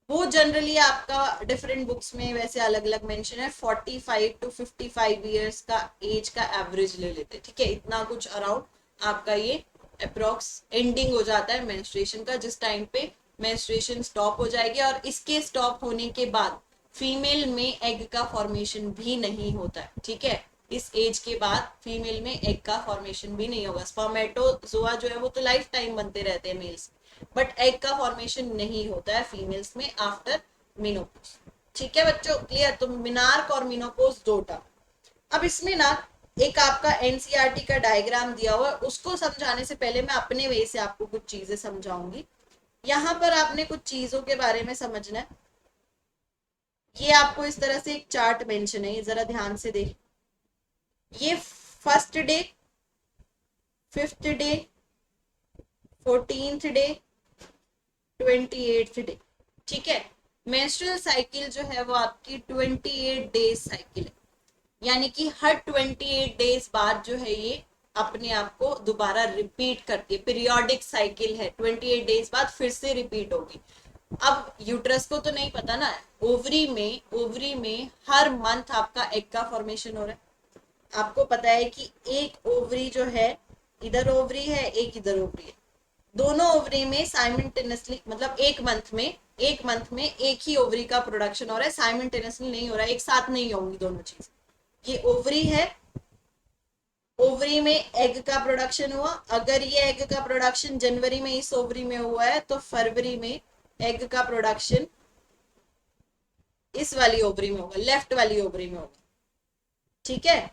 वो जनरली आपका डिफरेंट बुक्स में वैसे अलग अलग मेंशन है, 45 to 55 ईयर्स का एज का एवरेज ले लेते हैं, ठीक है, इतना कुछ अराउंड आपका ये अप्रोक्स एंडिंग हो जाता है मेंस्ट्रुएशन का, जिस टाइम पे मेंस्ट्रुएशन स्टॉप हो जाएगी। और इसके स्टॉप होने के बाद फीमेल में एग का फॉर्मेशन भी नहीं होता है, ठीक है, इस एज के बाद फीमेल में एग का फॉर्मेशन भी नहीं होगा। स्पर्मेटोजोआ जो है वो तो लाइफ टाइम बनते रहते हैं मेल्स, बट एग का फॉर्मेशन नहीं होता है फीमेल्स में आफ्टर मिनोपोज। ठीक है बच्चों, क्लियर? तो मिनार्क और मिनोपोज दो टर्म। अब इसमें ना एक आपका एनसीईआरटी का डायग्राम दिया हुआ है, उसको समझाने से पहले मैं अपने वे से आपको कुछ चीजें समझाऊंगी। यहाँ पर आपने कुछ चीजों के बारे में समझना है। ये आपको इस तरह से एक चार्ट मेंशन है, ये जरा ध्यान से देख। ये first day, fifth day, 14th day, 28th day, ठीक है। मेंस्ट्रुअल साइकिल जो है वो आपकी 28 डेज साइकिल है, यानी कि हर 28 डेज बाद जो है ये अपने आप को दोबारा रिपीट करती है, पीरियोडिक साइकिल है, 28 डेज बाद फिर से रिपीट होगी। अब यूट्रस को तो नहीं पता ना, ओवरी में हर मंथ आपका एग का फॉर्मेशन हो रहा है। आपको पता है कि एक ओवरी जो है, इधर ओवरी है, एक इधर ओवरी है, दोनों ओवरी में साइमल्टेनियसली, मतलब एक मंथ में एक ही ओवरी का प्रोडक्शन हो रहा है, साइमल्टेनियसली नहीं हो रहा है, एक साथ नहीं होंगी दोनों चीज। ये ओवरी है, ओवरी में एग का प्रोडक्शन हुआ, अगर ये एग का प्रोडक्शन जनवरी में इस ओवरी में हुआ है तो फरवरी में एग का प्रोडक्शन इस वाली ओवरी में होगा, लेफ्ट वाली ओवरी में होगा, ठीक है,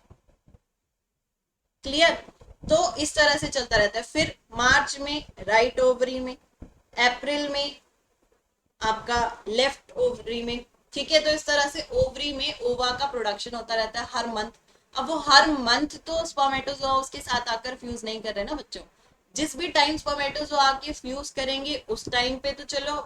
क्लियर? तो इस तरह से चलता रहता है। फिर मार्च में राइट ओवरी में, अप्रैल में आपका लेफ्ट ओवरी में, ठीक है। तो इस तरह से ओवरी में ओवा का प्रोडक्शन होता रहता है हर मंथ। अब वो हर मंथ तो स्पर्मेटोजोआ उसके साथ आकर फ्यूज नहीं कर रहे ना बच्चों, जिस भी टाइम स्पर्मेटोजोआ आके फ्यूज करेंगे उस टाइम पे तो चलो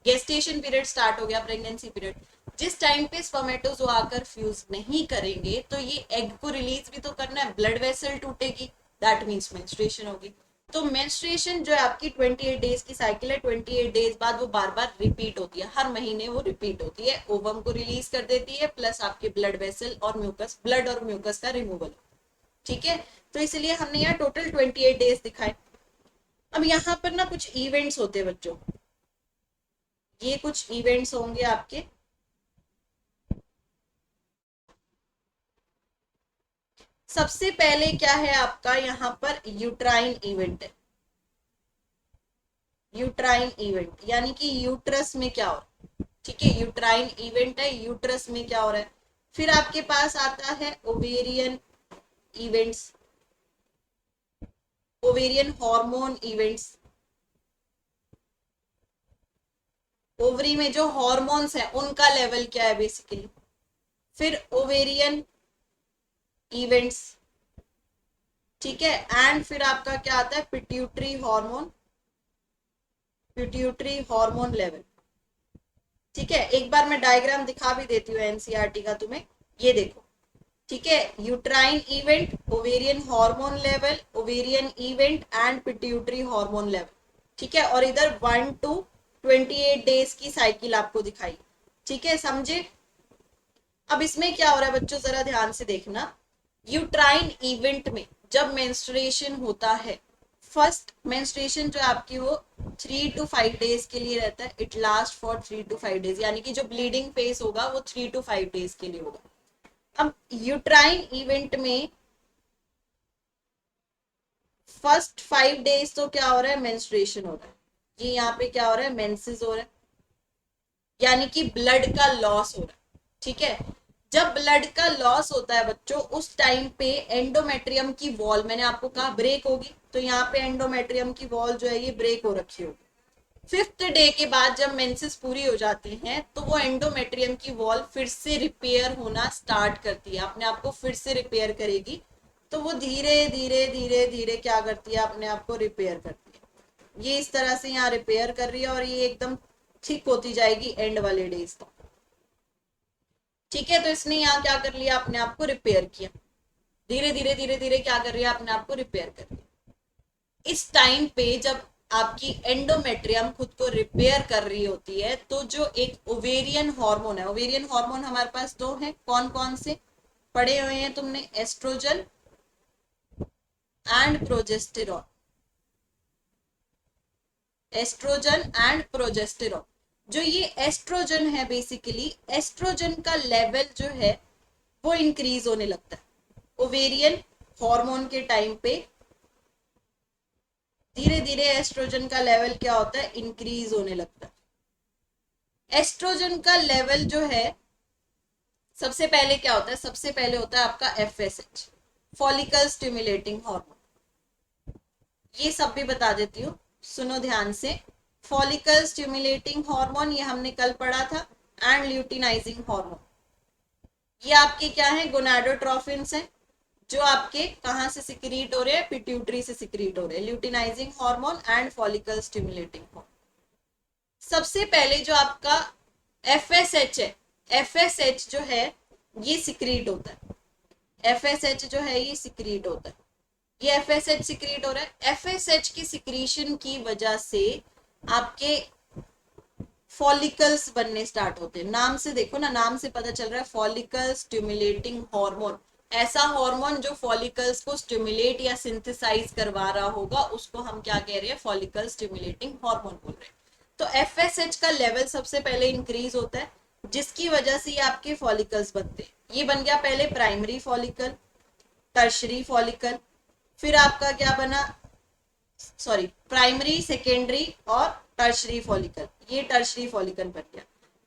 गेस्टेशन पीरियड स्टार्ट हो गया, प्रेगनेंसी पीरियड। जिस टाइम पे स्पर्मेटोजोआ आकर फ्यूज नहीं करेंगे तो ये एग को रिलीज भी तो करना है, ब्लड वेसल टूटेगी, दैट मीन्स मेंस्ट्रुएशन होगी। तो मेंस्ट्रुएशन जो है आपकी 28 डेज की साइकिल है, 28 डेज बाद वो बार बार रिपीट होती है, हर महीने वो रिपीट होती है, ओवम को रिलीज कर देती है, प्लस आपके ब्लड वेसल और म्यूकस, ब्लड और म्यूकस का रिमूवल, ठीक है। तो इसलिए हमने यहाँ टोटल 28 डेज दिखाए। अब यहाँ पर ना कुछ इवेंट्स होते हैं बच्चों, ये कुछ इवेंट्स होंगे आपके। सबसे पहले क्या है आपका यहाँ पर यूट्राइन इवेंट है, यूट्राइन इवेंट यानी कि यूट्रस में क्या हो रहा है, ठीक है, यूट्राइन इवेंट है, यूट्रस में क्या हो रहा है। फिर आपके पास आता है ovarian events, ovarian hormone events, ovary में जो हार्मोन्स है उनका लेवल क्या है बेसिकली। फिर ओवेरियन इवेंट्स, ठीक है, एंड फिर आपका क्या आता है, pituitary hormone, pituitary hormone level, ठीक है। एक बार मैं डायग्राम दिखा भी देती हूँ एनसीईआरटी का तुम्हें, ये देखो, ठीक है, uterine event, ovarian hormone level, ovarian event and pituitary hormone level, ठीक है। और इधर 1 to 28 डेज की साइकिल आपको दिखाई, ठीक है, समझे? अब इसमें क्या हो रहा है बच्चों, जरा ध्यान से देखना। यूट्राइन इवेंट में जब मेंस्ट्रुएशन होता है, फर्स्ट मेंस्ट्रुएशन जो आपकी वो 3 to 5 डेज के लिए रहता है, it last for 3 to 5 days, यानी कि जो ब्लीडिंग फेस होगा वो 3 to 5 डेज के लिए होगा। अब यूट्राइन इवेंट में फर्स्ट 5 डेज तो क्या हो रहा है, मेंस्ट्रुएशन हो रहा है, ये यहाँ पे क्या हो रहा है, मेंसेस हो रहा है, यानी कि ब्लड का लॉस हो रहा है, ठीक है। जब ब्लड का लॉस होता है बच्चों, उस टाइम पे एंडोमेट्रियम की वॉल, मैंने आपको कहा ब्रेक होगी, तो यहाँ पे एंडोमेट्रियम की वॉल जो है ये ब्रेक हो रखी होगी। फिफ्थ डे के बाद जब मेंसेस पूरी हो जाती हैं तो वो एंडोमेट्रियम की वॉल फिर से रिपेयर होना स्टार्ट करती है, अपने आप को फिर से रिपेयर करेगी, तो वो धीरे धीरे धीरे धीरे क्या करती है, अपने आप को रिपेयर करती है। ये इस तरह से यहाँ रिपेयर कर रही है और ये एकदम ठीक होती जाएगी एंड वाले डेज तक। ठीक है, तो इसने यहाँ क्या कर लिया, अपने आप को रिपेयर किया, धीरे धीरे धीरे धीरे क्या कर रही है, अपने आप को रिपेयर कर रही है। इस टाइम पे जब आपकी एंडोमेट्रियम खुद को रिपेयर कर रही होती है, तो जो एक ओवेरियन हार्मोन है, ओवेरियन हार्मोन हमारे पास दो हैं, कौन कौन से पढ़े हुए हैं तुमने, estrogen and progesterone, estrogen and progesterone. जो ये एस्ट्रोजन है, बेसिकली एस्ट्रोजन का लेवल जो है वो इंक्रीज होने लगता है ओवेरियन हार्मोन के टाइम पे। धीरे धीरे एस्ट्रोजन का लेवल क्या होता है, इंक्रीज होने लगता है। एस्ट्रोजन का लेवल जो है, सबसे पहले क्या होता है, सबसे पहले होता है आपका एफएसएच, फॉलिकल स्टिमुलेटिंग हार्मोन। ये सब भी बता देती हूँ, सुनो ध्यान से। फॉलिकल स्टिमुलेटिंग हार्मोन ये हमने कल पढ़ा था, एंड ल्यूटिनाइजिंग हार्मोन, ये आपके क्या है, गोनाडोट्रोफिन्स हैं, जो आपके कहां से सिक्रीट हो रहे हैं, पिट्यूटरी से सिक्रीट हो रहे हैं, luteinizing hormone and follicle stimulating hormone. सबसे पहले जो आपका एफएसएच है, एफएसएच जो है ये सिक्रीट होता है, एफएसएच जो है ये सिक्रीट होता है, ये एफएसएच सिक्रीट हो रहा है। एफएसएच की सिक्रीशन की वजह से आपके फॉलिकल्स बनने स्टार्ट होते हैं। नाम से देखो ना, नाम से पता चल रहा है, फॉलिकल स्टिमुलेटिंग हार्मोन। ऐसा हार्मोन जो फॉलिकल्स को स्टिमुलेट या सिंथेसाइज करवा रहा होगा, उसको हम क्या कह रहे हैं, फॉलिकल स्टिमुलेटिंग हार्मोन बोल रहे हैं। तो एफएसएच का लेवल सबसे पहले इंक्रीज होता है, जिसकी वजह से ये आपके फॉलिकल्स बनते हैं। ये बन गया पहले प्राइमरी फॉलिकल, टर्शरी फॉलिकल, फिर आपका क्या बना, सॉरी, प्राइमरी, सेकेंडरी और टर्शरी फॉलिकल, ये टर्शरी फॉलिकल बन गया।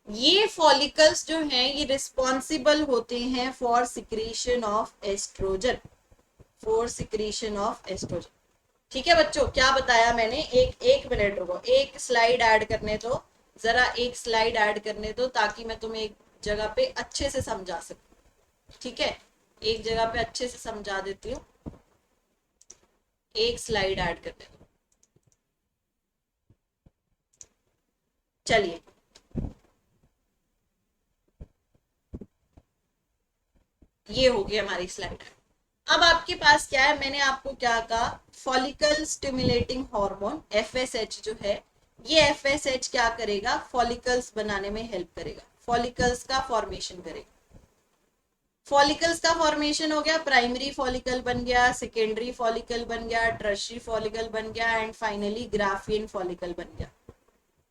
ये फॉलिकल्स जो हैं ये रिस्पॉन्सिबल होते हैं for secretion of oestrogen, for secretion of oestrogen. ठीक है बच्चों, क्या बताया मैंने, एक एक मिनट रुको, एक स्लाइड ऐड करने दो, जरा एक स्लाइड ऐड करने दो, ताकि मैं तुम्हें एक जगह पे अच्छे से समझा सकूं। ठीक है, एक जगह पे अच्छे से समझा देती हूँ, एक स्लाइड ऐड करने दो। चलिए, ये हो गई हमारी स्लाइड। अब आपके पास क्या है, मैंने आपको क्या कहा, फॉलिकल स्टिमुलेटिंग हार्मोन एफएसएच जो है, ये एफएसएच क्या करेगा, फॉलिकल्स बनाने में हेल्प करेगा, फॉलिकल्स का फॉर्मेशन करेगा। फॉलिकल्स का फॉर्मेशन हो गया, प्राइमरी फॉलिकल बन गया, सेकेंडरी फॉलिकल बन गया, टर्शरी फॉलिकल बन गया, एंड फाइनली ग्राफियन फॉलिकल बन गया।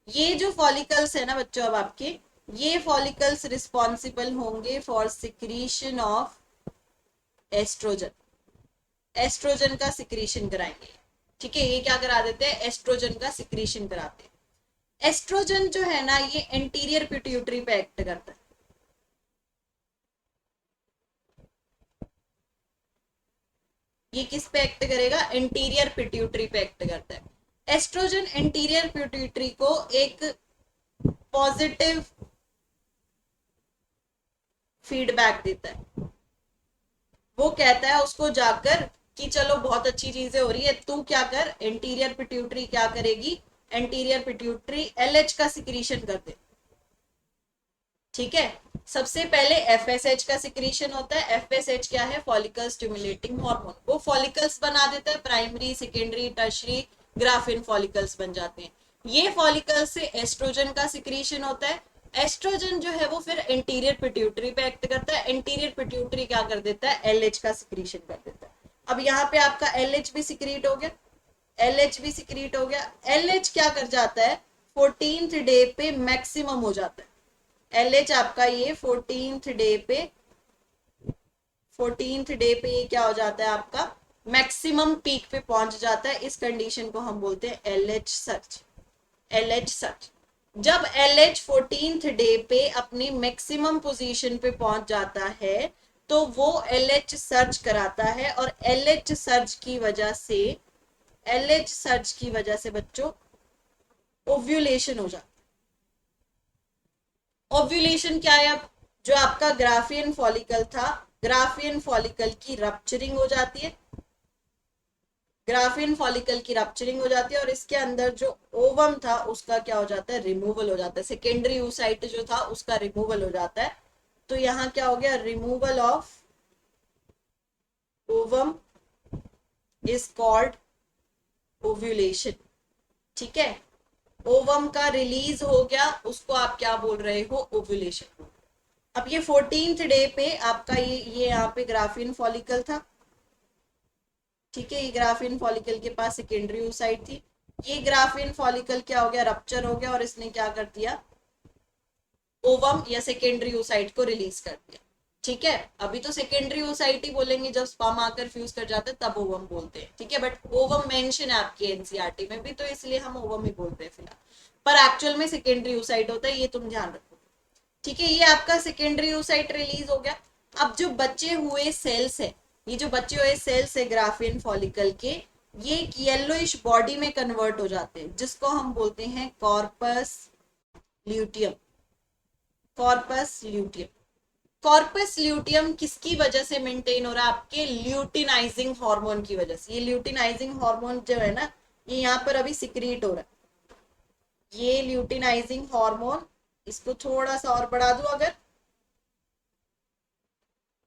ये जो फॉलिकल्स है ना बच्चों, अब आपके ये फॉलिकल्स रिस्पॉन्सिबल होंगे for secretion of estrogen, estrogen का सिक्रीशन कराएंगे। ठीक है, ये क्या करा देते हैं, एस्ट्रोजन का सिक्रीशन कराते हैं। एस्ट्रोजन जो है ना, ये एंटीरियर पिट्यूटरी पे एक्ट करता है। ये किस पे एक्ट करेगा, एंटीरियर पिट्यूटरी पे एक्ट करता है। एस्ट्रोजन एंटीरियर पिट्यूटरी को एक पॉजिटिव फीडबैक देता है। वो कहता है उसको जाकर कि चलो बहुत अच्छी चीजें हो रही है, तू क्या कर, एंटीरियर पिट्यूटरी क्या करेगी, एंटीरियर पिट्यूटरी एलएच का सिक्रीशन कर दे। ठीक है, सबसे पहले एफएसएच का सिक्रीशन होता है। एफएसएच क्या है, फॉलिकल स्टिमुलेटिंग हार्मोन, वो फॉलिकल्स बना देता है, primary, secondary, tertiary, graphene follicles बन जाते हैं। ये फॉलिकल्स से एस्ट्रोजन का सिक्रीशन होता है। एस्ट्रोजन जो है वो फिर एंटीरियर पिट्यूटरी पे एक्ट करता है, एंटीरियर पिट्यूटरी क्या कर देता है, एलएच का सिक्रीशन कर देता है। अब यहाँ पे आपका एलएच भी सिक्रीट हो गया, एलएच भी सिक्रीट हो गया। एलएच क्या कर जाता है, 14th डे पे मैक्सिमम हो जाता है। एलएच आपका ये 14th डे पे, 14th डे पे ये क्या हो जाता है, आपका मैक्सिमम पीक पे पहुंच जाता है। इस कंडीशन को हम बोलते हैं एलएच सर्च, एलएच सर्च। जब एलएच 14th डे पे अपनी मैक्सिमम पोजीशन पे पहुंच जाता है, तो वो एलएच सर्च कराता है, और एलएच सर्च की वजह से, एलएच सर्च की वजह से बच्चों ओव्यूलेशन हो जाता है। ओव्यूलेशन क्या है, अब जो आपका ग्राफियन फॉलिकल था ग्राफियन फॉलिकल की रप्चरिंग हो जाती है, ग्राफियन फॉलिकल की रप्चरिंग हो जाती है और इसके अंदर जो ओवम था उसका क्या हो जाता है, रिमूवल हो जाता है, सेकेंडरी oocyte जो था उसका रिमूवल हो जाता है। तो यहाँ क्या हो गया, removal of ovum is called ovulation. ठीक है, ओवम का रिलीज हो गया, उसको आप क्या बोल रहे हो, ओव्यूलेशन। अब ये 14th डे पे आपका ये यहाँ पे ग्राफियन फॉलिकल था। ठीक है, ये ग्राफियन फॉलिकल के पास सेकेंडरी oocyte थी। ये ग्राफियन फॉलिकल क्या हो गया, रप्चर हो गया और इसने क्या कर दिया, ओवम या सेकेंडरी oocyte को रिलीज कर दिया। ठीक है, अभी तो सेकेंडरी oocyte ही बोलेंगे, जब स्पर्म आकर फ्यूज कर जाते हैं तब ओवम बोलते हैं। ठीक है, बट ओवम मेंशन है आपकी एनसीईआरटी में भी, तो इसलिए हम ओवम ही बोलते हैं फिलहाल, पर एक्चुअल में सेकेंडरी oocyte होता है, ये तुम ध्यान रखो। ठीक है, ये आपका सेकेंडरी oocyte रिलीज हो गया। अब जो बचे हुए सेल्स है, ये जो बचे हुए सेल्स है ग्राफियन फॉलिकल के, ये एक येलोइश बॉडी में कन्वर्ट हो जाते हैं, जिसको हम बोलते हैं corpus luteum. Corpus luteum, corpus luteum किसकी वजह से मेंटेन हो रहा है, आपके ल्यूटिनाइजिंग हार्मोन की वजह से। ये ल्यूटिनाइजिंग हार्मोन जो है ना, ये यहाँ पर अभी सिक्रीट हो रहा है, ये ल्यूटिनाइजिंग हार्मोन। इसको थोड़ा सा और बढ़ा दूं अगर,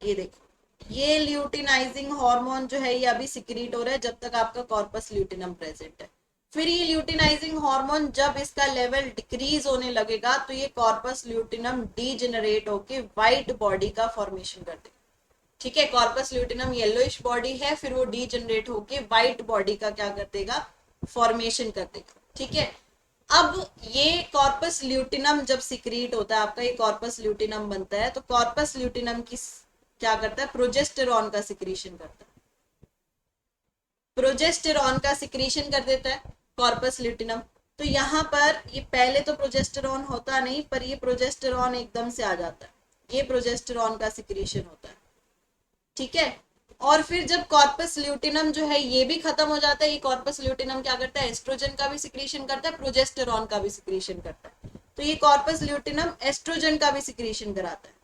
ये देखो, ये ल्यूटिनाइजिंग हार्मोन जो है ये अभी सिक्रीट हो रहा है जब तक आपका कॉर्पस ल्यूटिनम प्रेजेंट है। फिर ये ल्यूटिनाइजिंग हार्मोन जब इसका लेवल डिक्रीज होने लगेगा तो ये कॉर्पस ल्यूटिनम डीजेनरेट होके व्हाइट बॉडी का फॉर्मेशन कर देगा। ठीक है, कॉर्पस ल्यूटिनम येलोइश बॉडी है, फिर वो डीजेनरेट होके व्हाइट बॉडी का क्या कर देगा, फॉर्मेशन कर देगा। ठीक है, अब ये कॉर्पस ल्यूटिनम जब सिक्रीट होता है, आपका ये कॉर्पस ल्यूटिनम बनता है, तो कॉर्पस ल्यूटिनम की क्या करता है, प्रोजेस्टेरॉन का सिक्रीशन करता है, प्रोजेस्टेरॉन का सिक्रीशन कर देता है कॉर्पस ल्यूटिनम। तो यहाँ पर ये पहले तो प्रोजेस्टेरॉन होता नहीं, पर ये प्रोजेस्टेरॉन एकदम से आ जाता है, ये प्रोजेस्टेरॉन का सिक्रीशन होता है। ठीक है, और फिर जब कॉर्पस ल्यूटिनम जो है ये भी खत्म हो जाता है, ये कॉर्पस ल्यूटिनम क्या करता है, एस्ट्रोजन का भी सिक्रीशन करता है, प्रोजेस्टेरॉन का भी सिक्रीशन करता है। तो ये कॉर्पस ल्यूटिनम एस्ट्रोजन का भी सिक्रीशन कराता है,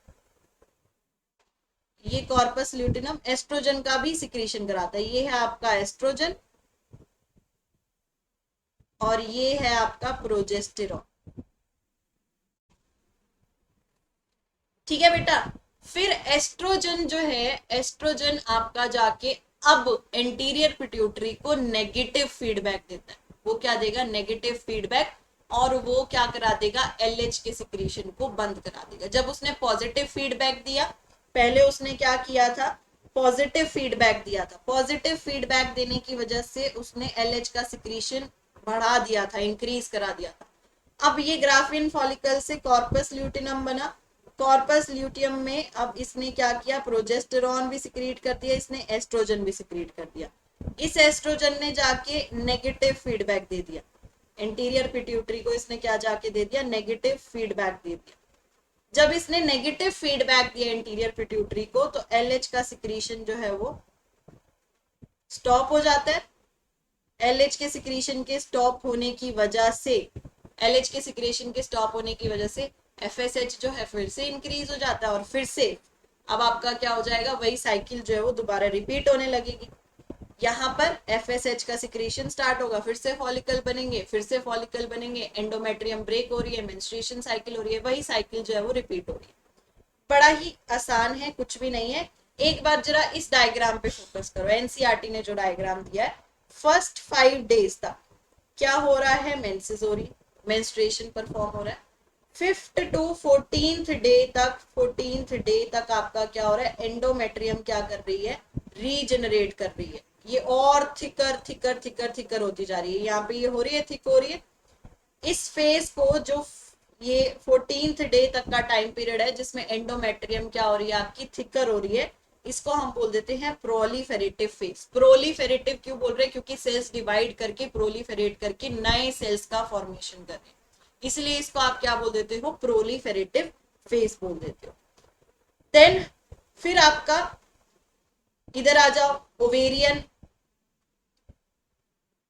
ये कॉर्पस ल्यूटिनम एस्ट्रोजन का भी सिक्रीशन कराता है। ये है आपका एस्ट्रोजन और ये है आपका प्रोजेस्टेरॉन। ठीक है बेटा, फिर एस्ट्रोजन जो है, एस्ट्रोजन आपका जाके अब एंटीरियर पिट्यूटरी को नेगेटिव फीडबैक देता है। वो क्या देगा, नेगेटिव फीडबैक, और वो क्या करा देगा, एलएच के सिक्रीशन को बंद करा देगा। जब उसने पॉजिटिव फीडबैक दिया, पहले उसने क्या किया था, पॉजिटिव फीडबैक दिया था, पॉजिटिव फीडबैक देने की वजह से उसने एलएच का सिक्रीशन बढ़ा दिया था, इंक्रीज करा दिया था। अब ये ग्राफियन फॉलिकल से कॉर्पस ल्यूटिनम बना, कॉर्पस ल्यूटियम में अब इसने क्या किया, प्रोजेस्टेरॉन भी सिक्रीट कर दिया, इसने एस्ट्रोजन भी सिक्रीट कर दिया। इस एस्ट्रोजन ने जाके नेगेटिव फीडबैक दे दिया, एंटीरियर पिट्यूटरी को इसने क्या जाके दे दिया, नेगेटिव फीडबैक दे दिया। जब इसने नेगेटिव फीडबैक दिया इंटीरियर पिट्यूटरी को, तो एलएच का सिक्रीशन जो है वो स्टॉप हो जाता है। एलएच के सिक्रीशन के स्टॉप होने की वजह से, एलएच के सिक्रेशन के स्टॉप होने की वजह से एफएसएच जो है फिर से इंक्रीज हो जाता है, और फिर से अब आपका क्या हो जाएगा, वही साइकिल जो है वो दोबारा रिपीट होने लगेगी। यहाँ पर एफएसएच का सिक्रेशन स्टार्ट होगा, फिर से फॉलिकल बनेंगे, फिर से फॉलिकल बनेंगे, एंडोमेट्रियम ब्रेक हो रही है, मेंस्ट्रुएशन साइकिल हो रही है, वही साइकिल जो है वो रिपीट हो रही है। बड़ा ही आसान है, कुछ भी नहीं है। एक बार जरा इस डायग्राम पे फोकस करो, एनसीईआरटी ने जो डायग्राम दिया है, फर्स्ट 5 डेज तक क्या हो रहा है, मेंसेस हो रही, मेंस्ट्रुएशन परफॉर्म हो रहा है। 5th to 14th डे तक, 14th डे तक आपका क्या हो रहा है, एंडोमेट्रियम क्या कर रही है, रीजनरेट कर रही है, ये और थिकर थिकर थिकर थिकर होती जा रही है। यहाँ पे ये हो रही है, थिक हो रही है। इस फेज को, जो ये 14th डे तक का टाइम पीरियड है जिसमें एंडोमेट्रियम क्या हो रही है, आपकी थिकर हो रही है, इसको हम बोल देते हैं प्रोलिफेरेटिव फेज। प्रोलिफेरेटिव क्यों बोल रहे हैं, क्योंकि सेल्स डिवाइड करके, प्रोलिफेरेट करके नए सेल्स का फॉर्मेशन कर रहे हैं, इसलिए इसको आप क्या बोल देते हो, प्रोलिफेरेटिव फेज बोल देते हो। देन फिर आपका इधर आ जाओ, ovarian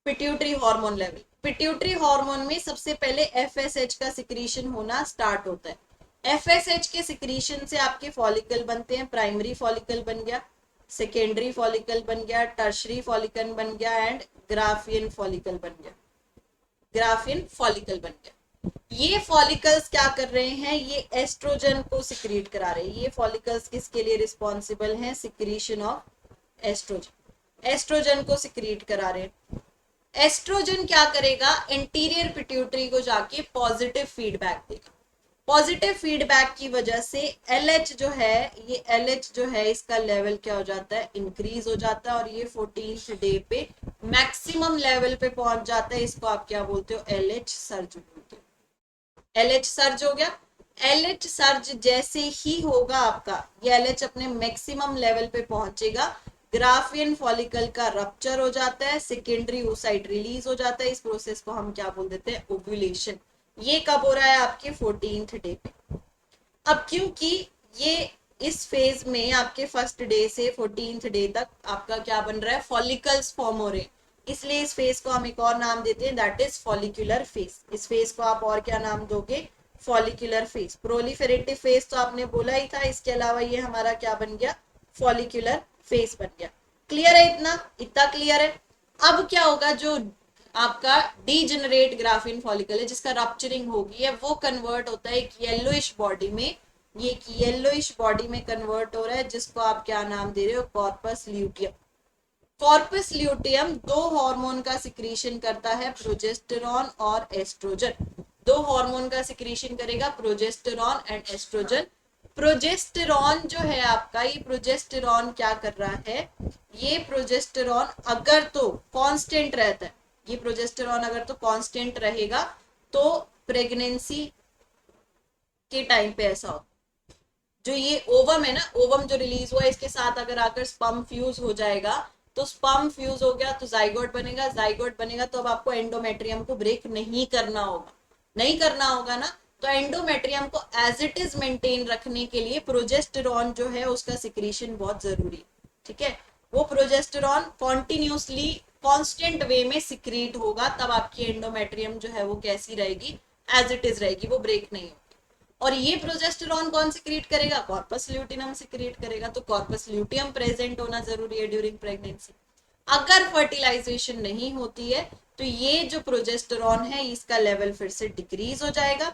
pituitary hormone level. Pituitary hormone में सबसे पहले एफएसएच का सिक्रीशन होना स्टार्ट होता है। FSH के सिक्रीशन से आपके फॉलिकल बनते हैं, प्राइमरी फॉलिकल बन गया, सेकेंडरी फॉलिकल बन गया, टर्शरी फॉलिकल बन गया एंड ग्राफियन फॉलिकल बन गया, ग्राफियन फॉलिकल बन गया। ये फॉलिकल्स क्या कर रहे हैं, ये एस्ट्रोजन को सिक्रीट करा रहे हैं। ये फॉलिकल्स किसके लिए रिस्पॉन्सिबल हैं, सिक्रीशन ऑफ एस्ट्रोजन, एस्ट्रोजन को सिक्रीट करा रहे हैं। एस्ट्रोजन क्या करेगा, इंटीरियर पिट्यूटरी को जाके पॉजिटिव फीडबैक देगा। पॉजिटिव फीडबैक की वजह से LH जो है, ये LH जो है इसका लेवल क्या हो जाता है, इंक्रीज हो जाता है और ये 14th डे पे मैक्सिमम लेवल पे पहुंच जाता है। इसको आप क्या बोलते हो, LH सर्ज बोलते हो। LH सर्ज हो गया। LH सर्ज जैसे ही होगा आपका, ये LH अपने मैक्सिमम लेवल पे पहुंचेगा, ग्राफियन फॉलिकल का रप्चर हो जाता है, सेकेंडरी oocyte रिलीज हो जाता है। इस प्रोसेस को हम क्या बोल देते हैं, ओव्यूलेशन। ये कब हो रहा है, आपके 14th डे पे। अब क्योंकि ये इस फेज में आपके फर्स्ट डे से 14th डे तक आपका क्या बन रहा है, फॉलिकल्स फॉर्म हो रहे हैं, इसलिए इस फेज को हम एक और नाम देते हैं, दैट इज फॉलिक्यूलर फेज। इस फेज को आप और क्या नाम दोगे, फॉलिक्यूलर फेज। प्रोलिफेरेटिव फेज तो आपने बोला ही था, इसके अलावा ये हमारा क्या बन गया, फॉलिक्यूलर फेज बन गया। क्लियर है, इतना इतना क्लियर है। अब क्या होगा, जो आपका डीजेनरेट ग्राफिन फॉलिकल है जिसका रप्चरिंग होगी है, वो कन्वर्ट होता है एक येलोइश बॉडी में। ये एक येलोइश बॉडी में कन्वर्ट हो रहा है, जिसको आप क्या नाम दे रहे हो, कॉर्पस ल्यूटियम। कॉर्पस ल्यूटियम दो हार्मोन का सिक्रीशन करता है, प्रोजेस्टेरॉन और एस्ट्रोजन। दो हार्मोन का सिक्रीशन करेगा, प्रोजेस्टेरॉन एंड एस्ट्रोजन। प्रोजेस्टेरॉन जो है आपका, ये प्रोजेस्टेरॉन क्या कर रहा है, ये प्रोजेस्टेरॉन अगर तो कांस्टेंट रहता है, ये प्रोजेस्टेरॉन अगर तो कांस्टेंट रहेगा तो प्रेगनेंसी के टाइम पे ऐसा हो, जो ये ओवम है ना, ओवम जो रिलीज हुआ इसके साथ अगर आकर स्पर्म फ्यूज हो जाएगा, तो स्पर्म फ्यूज हो गया तो जाइगोट बनेगा, जाइगोट बनेगा तो अब आपको एंडोमेट्रियम को ब्रेक नहीं करना होगा, नहीं करना होगा ना। तो एंडोमेट्रियम को एज इट इज मेंटेन रखने के लिए प्रोजेस्टेरॉन जो है उसका सिक्रीशन बहुत जरूरी, ठीक है। वो प्रोजेस्टेरॉन कॉन्टिन्यूसली कांस्टेंट वे में सिक्रीट होगा, तब आपकी एंडोमेट्रियम जो है वो कैसी रहेगी, एज इट इज रहेगी, वो ब्रेक नहीं होगी। और ये प्रोजेस्टेरॉन कौन सिक्रीट करेगा, कॉर्पस ल्यूटियम सिक्रीट करेगा। तो कॉर्पस ल्यूटियम प्रेजेंट होना जरूरी है ड्यूरिंग प्रेगनेंसी। अगर फर्टिलाइजेशन नहीं होती है तो ये जो प्रोजेस्टेरॉन है इसका लेवल फिर से डिक्रीज हो जाएगा,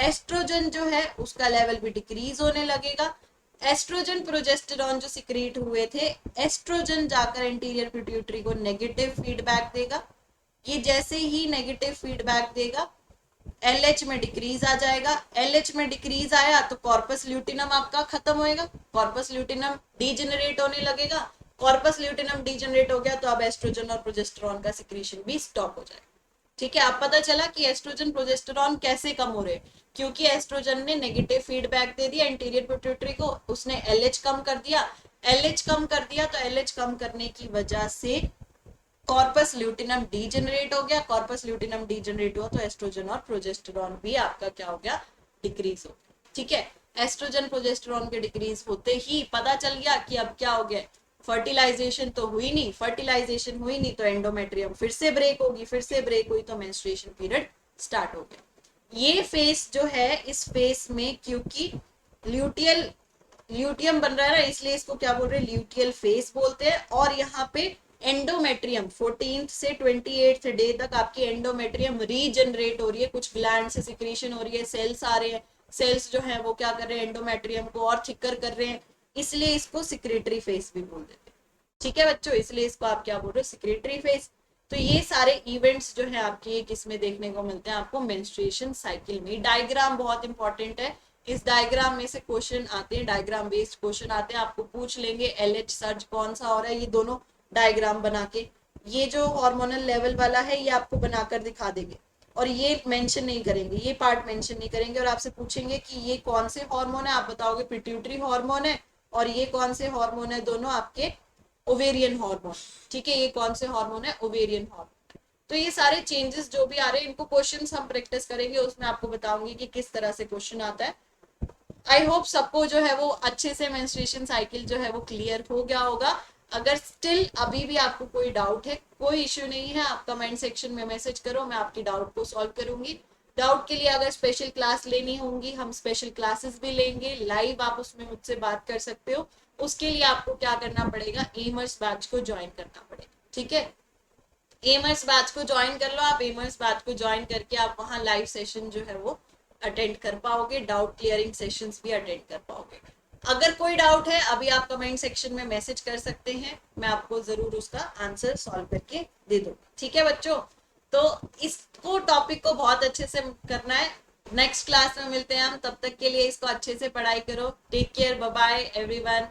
एस्ट्रोजन जो है उसका लेवल भी डिक्रीज होने लगेगा। एस्ट्रोजन प्रोजेस्टेरॉन जो सिक्रीट हुए थे, एस्ट्रोजन जाकर इंटीरियर पिट्यूटरी को नेगेटिव फीडबैक देगा। ये जैसे ही नेगेटिव फीडबैक देगा, LH में डिक्रीज आ जाएगा। LH में डिक्रीज आया तो कॉर्पस ल्यूटिनम आपका खत्म होएगा, कॉर्पस ल्यूटिनम डीजेनरेट होने लगेगा। कॉर्पस ल्यूटिनम डीजेनरेट हो गया तो अब एस्ट्रोजन और प्रोजेस्टेरॉन का सिक्रीशन भी स्टॉप हो जाएगा, ठीक है। अब पता चला कि एस्ट्रोजन प्रोजेस्टेरॉन कैसे कम हो रहे, क्योंकि एस्ट्रोजन ने नेगेटिव फीडबैक दे दिया इंटीरियर पिट्यूटरी को, उसने LH कम कर दिया। LH कम कर दिया तो LH कम करने की वजह से कॉर्पस ल्यूटिनम डीजेनरेट हो गया। कॉर्पस ल्यूटिनम डीजेनरेट हुआ तो एस्ट्रोजन और प्रोजेस्टेरॉन भी आपका क्या हो गया, डिक्रीज हो गया, ठीक है। एस्ट्रोजन प्रोजेस्टेरॉन के डिक्रीज होते ही पता चल गया कि अब क्या हो गया, फर्टिलाइजेशन तो हुई नहीं, फर्टिलाइजेशन हुई नहीं तो एंडोमेट्रियम फिर से ब्रेक होगी, फिर से ब्रेक हुई तो मेंस्ट्रुएशन पीरियड स्टार्ट हो गया। ये फेस जो है, इस फेस में क्योंकि ल्यूटियल ल्यूटियम बन रहा है ना, इसलिए इसको क्या बोल रहे हैं, ल्यूटियल फेस बोलते हैं। और यहाँ पे एंडोमेट्रियम 14th से 28th डे तक आपकी एंडोमेट्रियम रीजनरेट हो रही है, कुछ ग्लैंड से सिक्रीशन हो रही है, सेल्स आ रहे हैं, सेल्स जो है वो क्या कर रहे हैं, एंडोमेट्रियम को और थिकर कर रहे हैं, इसलिए इसको सिक्रेटरी फेस भी बोल देते हैं, ठीक है बच्चों। इसलिए इसको आप क्या बोल रहे हो, सिक्रेटरी फेस। तो ये सारे इवेंट्स जो है आपके किसमें देखने को मिलते हैं, आपको मेंस्ट्रुएशन साइकिल में। डायग्राम बहुत इंपॉर्टेंट है, इस डायग्राम में से क्वेश्चन आते हैं, डायग्राम बेस्ड क्वेश्चन आते हैं, आपको पूछ लेंगे LH सर्ज कौन सा हो रहा है, ये दोनों डायग्राम बना के, ये जो हार्मोनल लेवल वाला है ये आपको बनाकर दिखा देंगे, और ये मेंशन नहीं करेंगे, ये पार्ट मेंशन नहीं करेंगे, और आपसे पूछेंगे कि ये कौन से हार्मोन है, आप बताओगे पिट्यूटरी हार्मोन है, और ये कौन से हार्मोन है, दोनों आपके ओवेरियन हार्मोन, ठीक है। ये कौन से हार्मोन है, ओवेरियन हार्मोन। तो ये सारे चेंजेस जो भी आ रहे हैं इनको क्वेश्चंस हम प्रैक्टिस करेंगे, उसमें आपको बताऊंगी कि किस तरह से क्वेश्चन आता है। आई होप सबको जो है वो अच्छे से मेंस्ट्रुएशन साइकिल जो है वो क्लियर हो गया होगा। अगर स्टिल अभी भी आपको कोई डाउट है, कोई इश्यू नहीं है, आप कमेंट सेक्शन में मैसेज करो, मैं आपकी डाउट को सॉल्व करूंगी। डाउट के लिए अगर स्पेशल क्लास लेनी होंगी, हम स्पेशल क्लासेस भी लेंगे, लाइव आप उसमें मुझसे बात कर सकते हो। उसके लिए आपको क्या करना पड़ेगा, एमर्स बैच को ज्वाइन करना पड़ेगा, ठीक है। एमर्स बैच को ज्वाइन कर लो आप। एमर्स बैच को ज्वाइन करके आप वहां लाइव सेशन जो है वो अटेंड कर पाओगे, डाउट क्लियरिंग सेशंस भी अटेंड कर पाओगे। अगर कोई डाउट है अभी आप कमेंट सेक्शन में मैसेज कर सकते हैं, मैं आपको जरूर उसका आंसर सॉल्व करके दे दूंगी, ठीक है बच्चों। तो इसको टॉपिक को बहुत अच्छे से करना है। नेक्स्ट क्लास में मिलते हैं हम, तब तक के लिए इसको अच्छे से पढ़ाई करो। Take care, bye bye everyone.